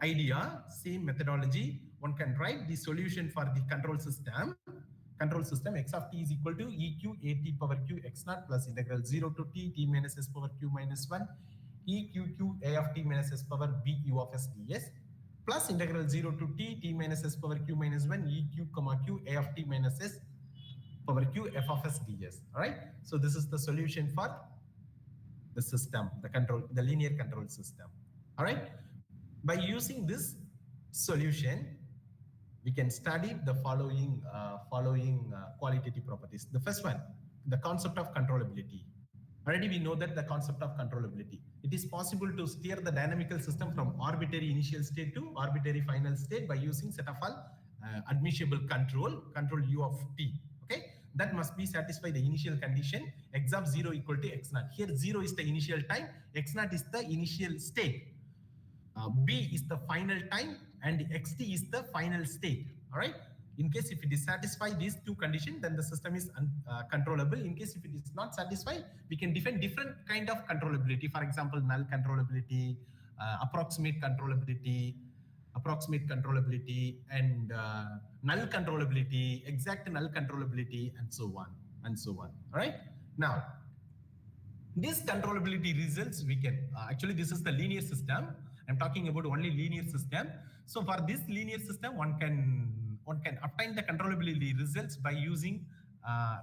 idea, same methodology, one can write the solution for the control system. Control system x of t is equal to eq a t power q x naught plus integral 0 to t minus s power q minus 1 eq a of t minus s power b u of s ds plus integral 0 to t minus s power q minus 1 eq comma q a of t minus s power q f of s ds. All right. So this is the solution for the system, the linear control system. All right. By using this solution, we can study the following qualitative properties. The first one, the concept of controllability. Already we know that the concept of controllability. It is possible to steer the dynamical system from arbitrary initial state to arbitrary final state by using set of all admissible control u of t. Okay, that must be satisfy the initial condition x of 0 equal to x naught. Here 0 is the initial time, x naught is the initial state. B is the final time and xt is the final state. All right. In case if it is satisfied these two conditions, then the system is controllable. In case if it is not satisfied, we can define different kind of controllability. For example, null controllability, approximate controllability, and null controllability, exact null controllability, and so on and so on. All right. Now, this controllability results we can actually this is the linear system. I'm talking about only linear system. So for this linear system, one can obtain the controllability results by using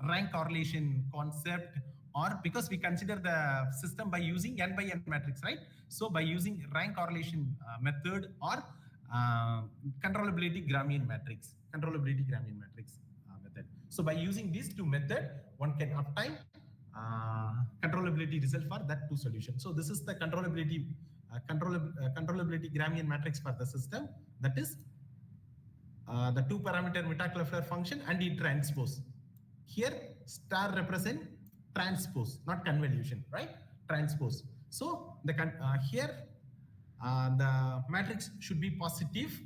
rank correlation concept, or because we consider the system by using n by n matrix, right? So by using rank correlation method or controllability Gramian matrix method. So by using these two methods, one can obtain controllability result for that two solutions. So this is the controllability Gramian matrix for the system. That is the two parameter Mittag-Leffler function and the transpose. Here star represent transpose, not convolution, right? Transpose. So the here the matrix should be positive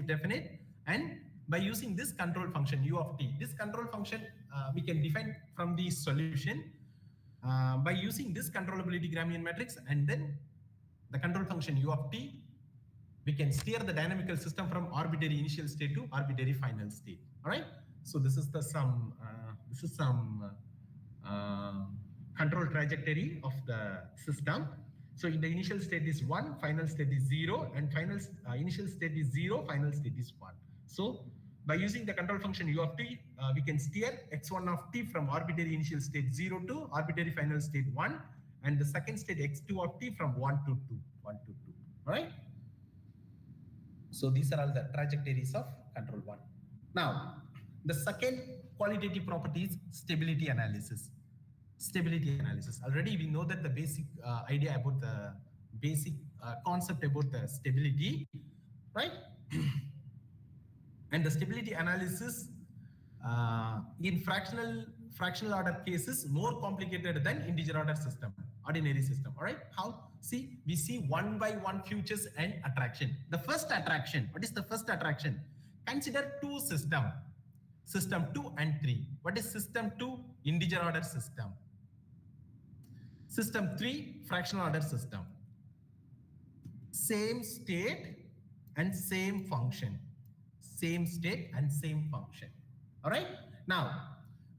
definite, and by using this control function u of t, this control function we can define from the solution by using this controllability Gramian matrix, and then the control function u of t, we can steer the dynamical system from arbitrary initial state to arbitrary final state. All right. So this is the some control trajectory of the system. So in the initial state is 1, final state is 0, and initial state is 0, final state is 1. So by using the control function u of t, we can steer x1 of t from arbitrary initial state 0 to arbitrary final state 1, and the second state x2 of t from 1 to 2. All right. So these are all the trajectories of control 1. Now, the second qualitative property is stability analysis. Already we know that the basic idea about the basic concept about the stability, right? And the stability analysis in fractional order cases more complicated than integer order system, ordinary system. All right. How? See, we see one by one futures and attraction. The first attraction, what is the first attraction? Consider two system 2 and 3. What is system 2? Integer order system. System 3, fractional order system. Same state and same function. All right. Now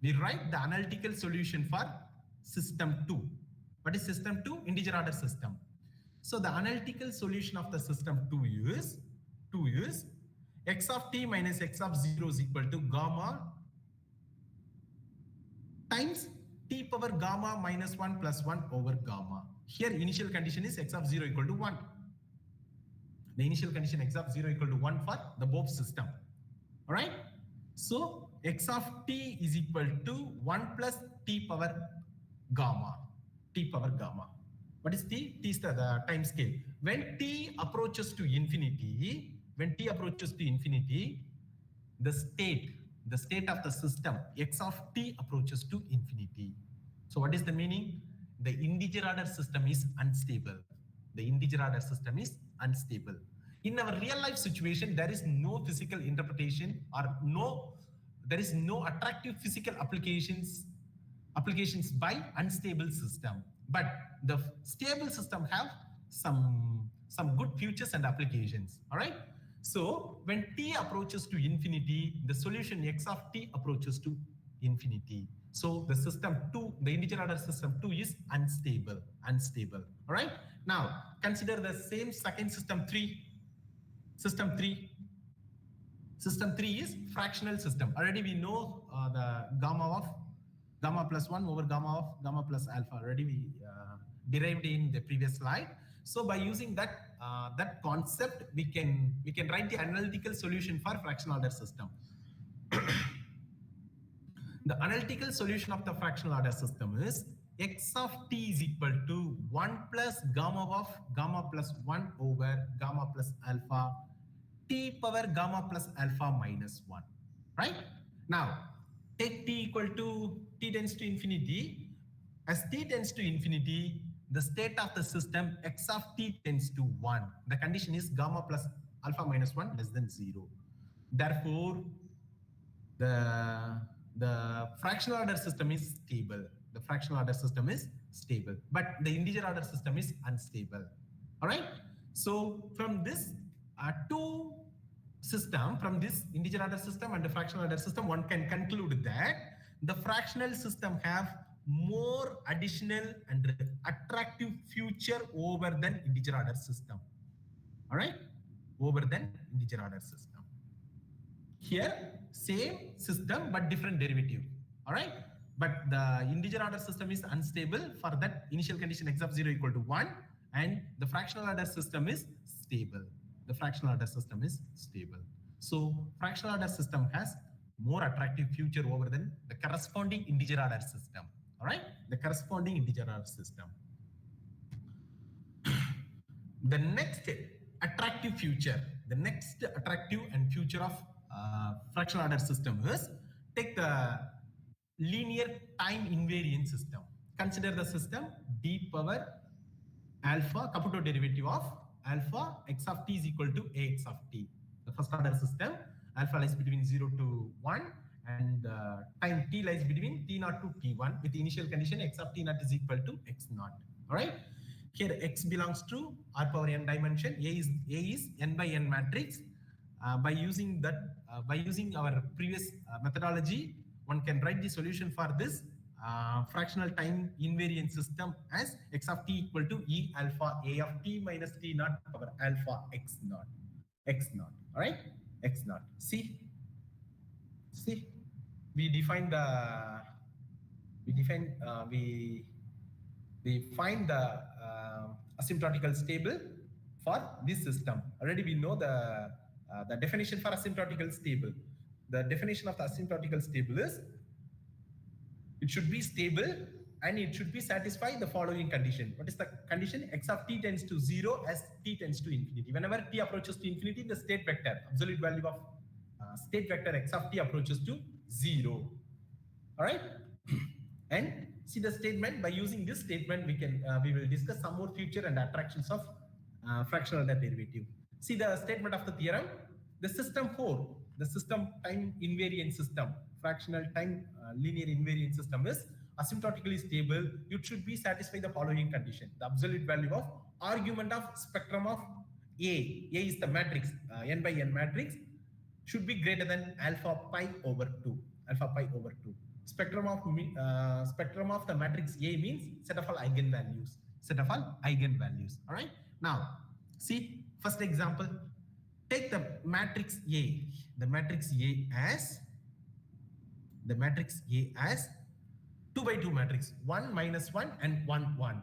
we write the analytical solution for system 2. What is system 2? Integer order system. So the analytical solution of the system 2 is x of t minus x of 0 is equal to gamma times t power gamma minus 1 plus 1 over gamma. Here initial condition is x of 0 equal to 1. The initial condition x of 0 equal to 1 for the both system. All right. So x of t is equal to 1 plus t power gamma. What is t? T is the time scale. When t approaches to infinity, the state of the system x of t approaches to infinity. So what is the meaning? The integer order system is unstable. The integer order system is unstable. In our real life situation, there is no physical interpretation or there is no attractive physical applications by unstable system. But the stable system have some good features and applications. All right. So when t approaches to infinity, the solution x of t approaches to infinity. So the system 2, the integer order system 2 is unstable. All right. Now consider the same second system 3. System 3 is fractional system. Already we know the gamma plus 1 over gamma plus alpha. Already we derived in the previous slide. So by using that concept, we can write the analytical solution for fractional order system. The analytical solution of the fractional order system is x of t is equal to 1 plus gamma plus 1 over gamma plus alpha t power gamma plus alpha minus 1. Right? Now, take t equal to t tends to infinity. As t tends to infinity, the state of the system x of t tends to 1. The condition is gamma plus alpha minus 1 less than 0. Therefore, the fractional order system is stable. The fractional order system is stable, but the integer order system is unstable. All right. So from this two system, from this integer order system and the fractional order system, one can conclude that the fractional system have more additional and attractive feature over than integer order system. All right, over than integer order system. Here, same system but different derivative. All right, but the integer order system is unstable. For that initial condition x of 0 equal to 1, and the fractional order system is stable. The fractional order system is stable. So fractional order system has more attractive feature over than the corresponding integer order system. All right, the corresponding integer order system. The next attractive feature, the next attractive and feature of fractional order system is take the linear time invariant system. Consider the system d power alpha capital derivative of alpha x of t is equal to ax of t. The first order system, alpha lies between 0 to 1 and time t lies between t0 to t1 with the initial condition x of t0 is equal to x0. All right. Here x belongs to r power n dimension. A is n by n matrix. By using our previous methodology, one can write the solution for this fractional time invariant system as x of t equal to e alpha a of t minus t naught power alpha x naught. All right, x naught. See, we find the asymptotical stable for this system. Already we know the definition for asymptotical stable. The definition of the asymptotical stable is it should be stable and it should be satisfy the following condition. What is the condition? X of t tends to 0 as t tends to infinity. Whenever t approaches to infinity, the state vector, absolute value of state vector x of t approaches to 0. All right. And see the statement. By using this statement, we will discuss some more feature and attractions of fractional order derivative. See the statement of the theorem. The system 4, the system time invariant system, fractional time linear invariant system is asymptotically stable. It should be satisfy the following condition. The absolute value of argument of spectrum of A is the matrix, n by n matrix, should be greater than alpha pi over 2. Spectrum of the matrix A means set of all eigenvalues. All right. Now, see first example. Take the matrix A. The matrix A as 2 by 2 matrix. 1 minus 1 and 1 1.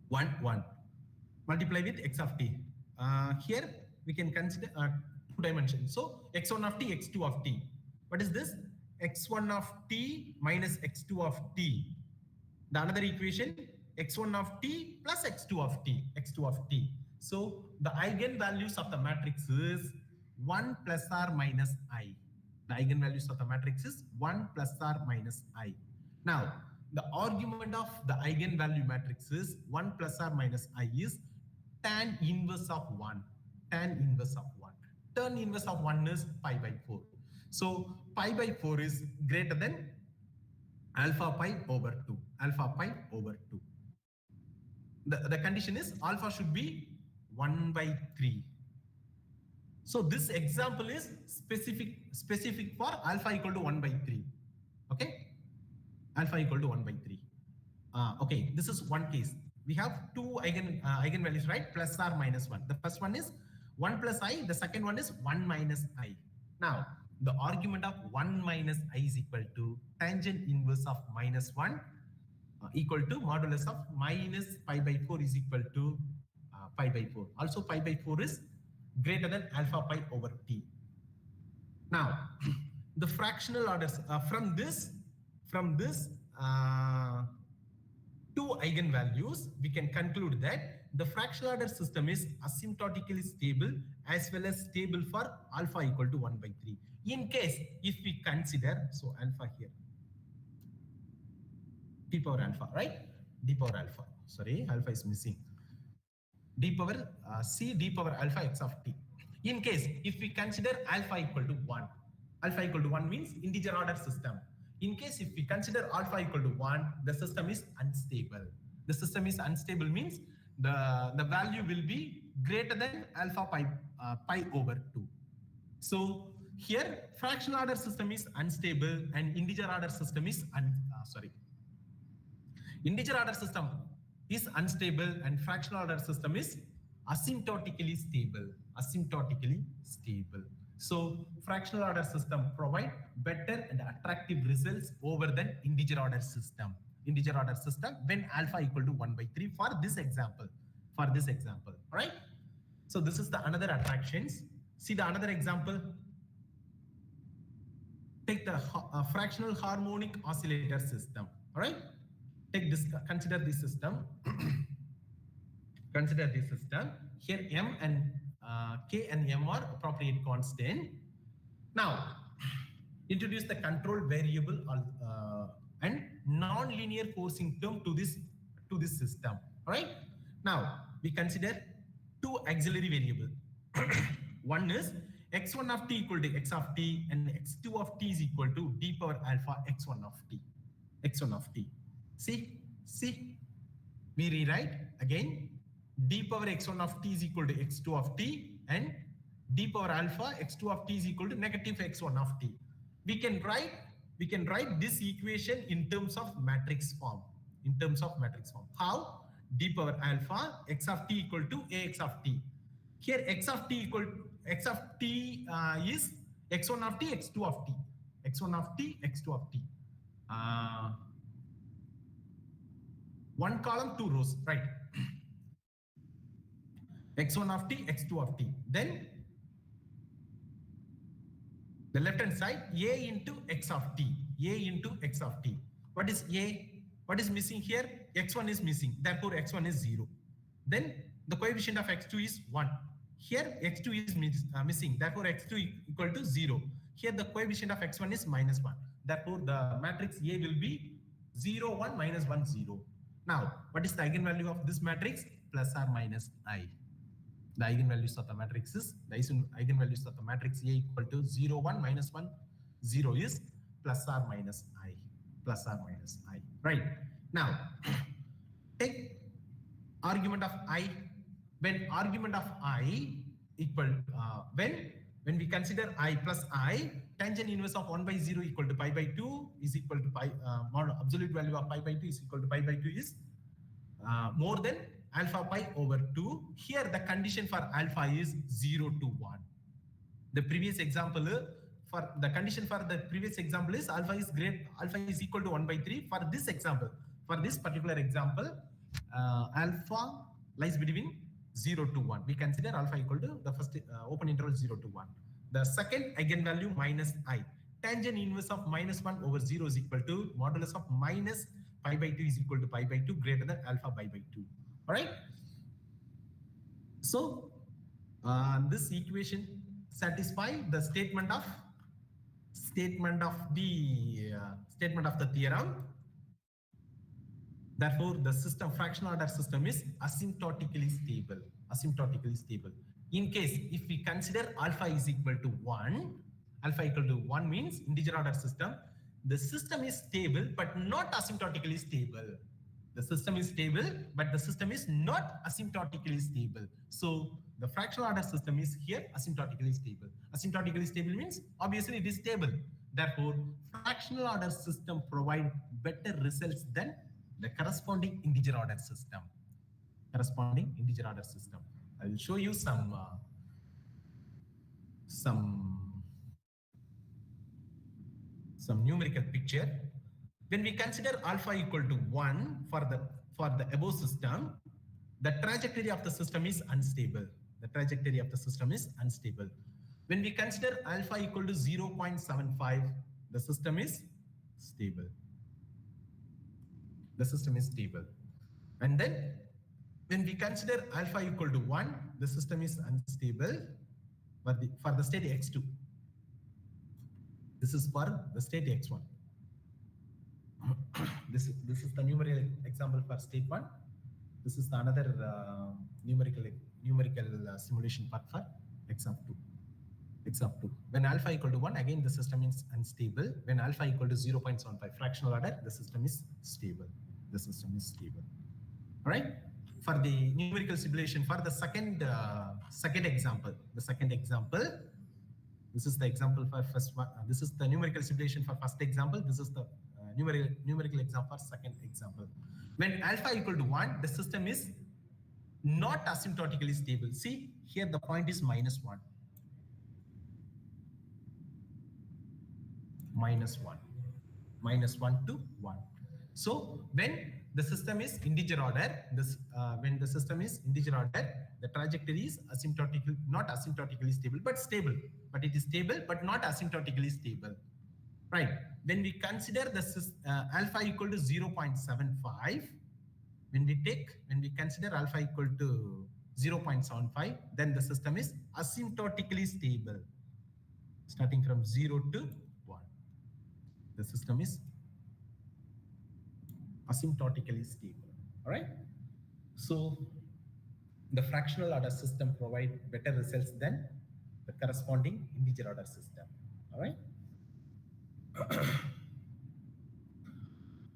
1 1. Multiply with x of t. Here we can consider 2 dimensions. So x1 of t, x2 of t. What is this? x1 of t minus x2 of t. The another equation, x1 of t plus x2 of t. So the eigenvalues of the matrix is 1 plus or minus I. The eigenvalues of the matrix is 1 plus or minus I. Now, the argument of the eigenvalue matrix is 1 plus or minus I is tan inverse of 1. Tan inverse of 1. Tan inverse of 1 is pi by 4. So pi by 4 is greater than alpha pi over 2. Alpha pi over 2. The condition is alpha should be 1 by 3. So this example is specific for alpha equal to 1 by 3. Okay, alpha equal to 1 by 3. Okay, this is one case. We have two eigenvalues, right? Plus or minus 1. The first one is 1 plus I. The second one is 1 minus I. Now, the argument of 1 minus I is equal to tangent inverse of minus 1 equal to modulus of minus pi by 4 is equal to pi by 4. Also, pi by 4 is greater than alpha pi over t. Now, the fractional orders from this two eigenvalues, we can conclude that the fractional order system is asymptotically stable as well as stable for alpha equal to 1 by 3. In case if we consider, so alpha here, d power alpha, right? D power alpha, sorry, alpha is missing. D power c d power alpha x of t. In case if we consider alpha equal to 1, alpha equal to 1 means integer order system. In case if we consider alpha equal to 1, the system is unstable. The system is unstable means the value will be greater than alpha pi over 2. So here fractional order system is unstable and integer order system is integer order system is unstable and fractional order system is asymptotically stable. Asymptotically stable. So fractional order system provide better and attractive results over than integer order system. Integer order system when alpha equal to 1 by 3 for this example. For this example, right? So this is the another attractions. See the another example. Take the fractional harmonic oscillator system. All right. Take this. Consider this system. Consider this system. Here m and k and m are appropriate constant. Now, introduce the control variable and non-linear forcing term to this system. All right. Now we consider two auxiliary variable. One is x1 of t equal to x of t and x2 of t is equal to d power alpha x1 of t. X1 of t. See, we rewrite again. D power x1 of t is equal to x2 of t and d power alpha x2 of t is equal to negative x1 of t. We can write this equation in terms of matrix form. In terms of matrix form. How? D power alpha x of t equal to ax of t. Here x of t is x1 of t, x2 of t. X1 of t, x2 of t. One column, two rows, right? X1 of t, x2 of t. Then the left hand side, a into x of t. A into x of t. What is a? What is missing here? X1 is missing. Therefore, x1 is 0. Then the coefficient of x2 is 1. Here, x2 is missing. Therefore, x2 equal to 0. Here, the coefficient of x1 is minus 1. Therefore, the matrix A will be 0, 1, minus 1, 0. Now, what is the eigenvalue of this matrix? Plus or minus I. The eigenvalues of the matrix is, the eigenvalues of the matrix A equal to 0, 1, minus 1, 0 is plus or minus I. Plus or minus I. Right. Now, take argument of I. When argument of I equal, when we consider I plus I, tangent inverse of 1 by 0 equal to pi by 2 is equal to pi, absolute value of pi by 2 is equal to pi by 2 is more than alpha pi over 2. Here the condition for alpha is 0 to 1. The previous example, for the condition for the previous example is alpha is equal to 1 by 3. For this example, for this particular example, alpha lies between 0 to 1. We consider alpha equal to the first open interval 0 to 1. The second eigenvalue minus I. Tangent inverse of minus 1 over 0 is equal to modulus of minus pi by 2 is equal to pi by 2 greater than alpha pi by 2. All right. So this equation satisfies the statement of the theorem. Therefore, the system fractional order system is asymptotically stable. Asymptotically stable. In case if we consider alpha is equal to 1, alpha equal to 1 means integer order system. The system is stable but not asymptotically stable. The system is stable, but the system is not asymptotically stable. So the fractional order system is here asymptotically stable. Asymptotically stable means obviously it is stable. Therefore, fractional order system provide better results than the corresponding integer order system. Corresponding integer order system. I will show you some numerical picture. When we consider alpha equal to 1 for the above system, the trajectory of the system is unstable. The trajectory of the system is unstable. When we consider alpha equal to 0.75, the system is stable. The system is stable. And then when we consider alpha equal to 1, the system is unstable for the state x2. This is for the state x1. This is the numerical example for state 1. This is the another numerical simulation part for exam 2. Exam 2. When alpha equal to 1, again the system is unstable. When alpha equal to 0.75 fractional order, the system is stable. The system is stable. All right. For the numerical simulation for the second example, this is the example for first one. This is the numerical simulation for first example. This is the numerical example for second example. When alpha equal to 1, the system is not asymptotically stable. See, here the point is -1. -1 to 1. So when the system is integer order, the trajectory is not asymptotically stable, but stable. But it is stable, but not asymptotically stable. Right. When we consider the alpha equal to 0.75, when we consider alpha equal to 0.75, then the system is asymptotically stable, starting from 0 to 1. The system is asymptotically stable. All right. So the fractional order system provide better results than the corresponding integer order system. All right.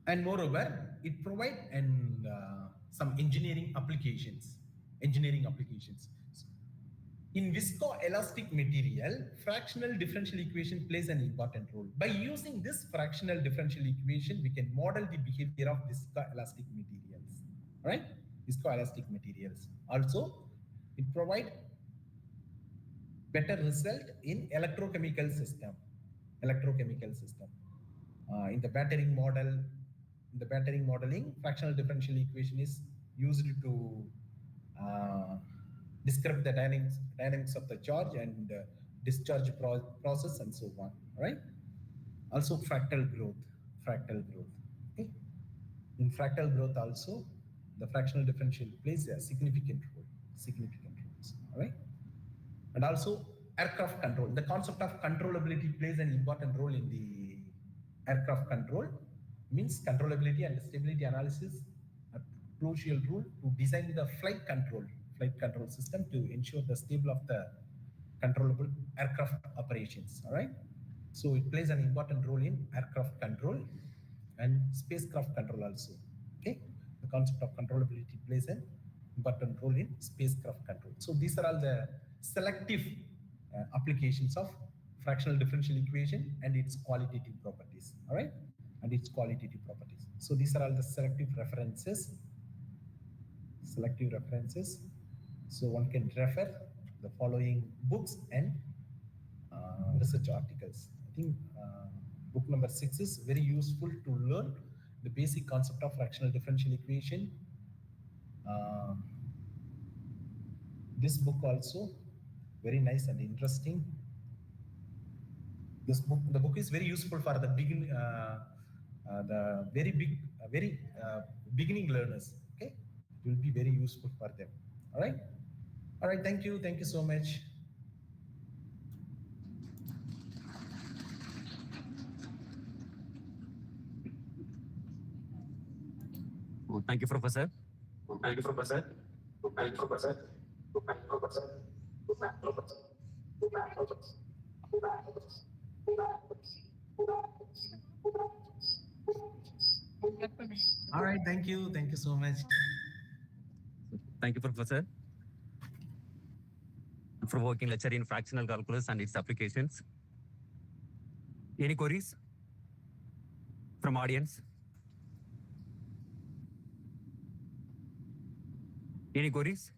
And moreover, it provide some engineering applications. In viscoelastic material, fractional differential equation plays an important role. By using this fractional differential equation, we can model the behavior of viscoelastic materials. Right? Viscoelastic materials. Also, it provide better result in electrochemical system. In the battering modeling, fractional differential equation is used to describe the dynamics of the charge and discharge process and so on. Right? Also, fractal growth. Okay? In fractal growth, also the fractional differential plays a significant role. All right? And also aircraft control. The concept of controllability plays an important role in the aircraft control. Means controllability and stability analysis are crucial role to design the flight control system to ensure the stable of the controllable aircraft operations. All right. So it plays an important role in aircraft control and spacecraft control also. Okay. The concept of controllability plays an important role in spacecraft control. So these are all the selective applications of fractional differential equation and its qualitative properties. All right. And its qualitative properties. So these are all the selective references. So one can refer the following books and research articles. I think book number 6 is very useful to learn the basic concept of fractional differential equation. This book also very nice and interesting. The book is very useful for the beginning learners. Okay, it will be very useful for them. All right. Thank you so much. Thank you, Professor. Thank you, Professor. Thank you, Professor. Thank you, Professor. All right, thank you. Thank you so much. Thank you, Professor, for working lecture in fractional calculus and its applications. Any queries from audience? Any queries?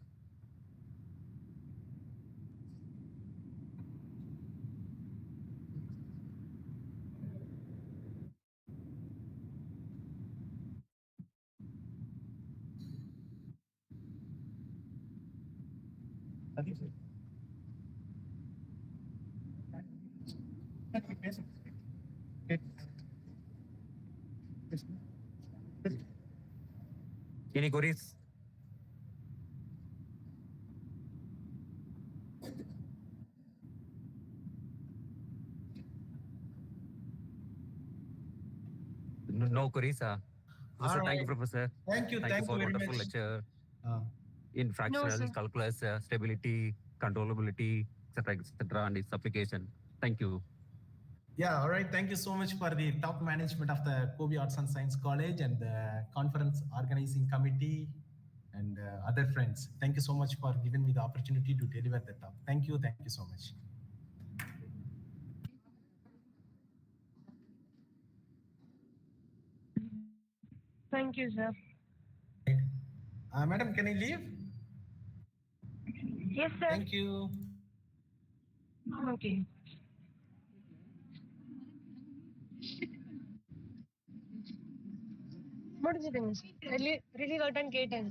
Any queries? No queries. Professor, All thank you, right. Professor. Thank you. Thank you Thank you for very wonderful much. lecture Uh, in fractional calculus, stability, controllability, etc., and its application. Thank you. Yeah, all right. Thank you so much for the top management of the Kobe Arts and Science College and the conference organizing committee and other friends. Thank you so much for giving me the opportunity to deliver the talk. Thank you. Thank you so much. Thank you, sir. Madam, can I leave? Yes, sir. Thank you. Okay. முடிஞ்சதுங்க relieve அவுட்டான்னு கேட்டேன்.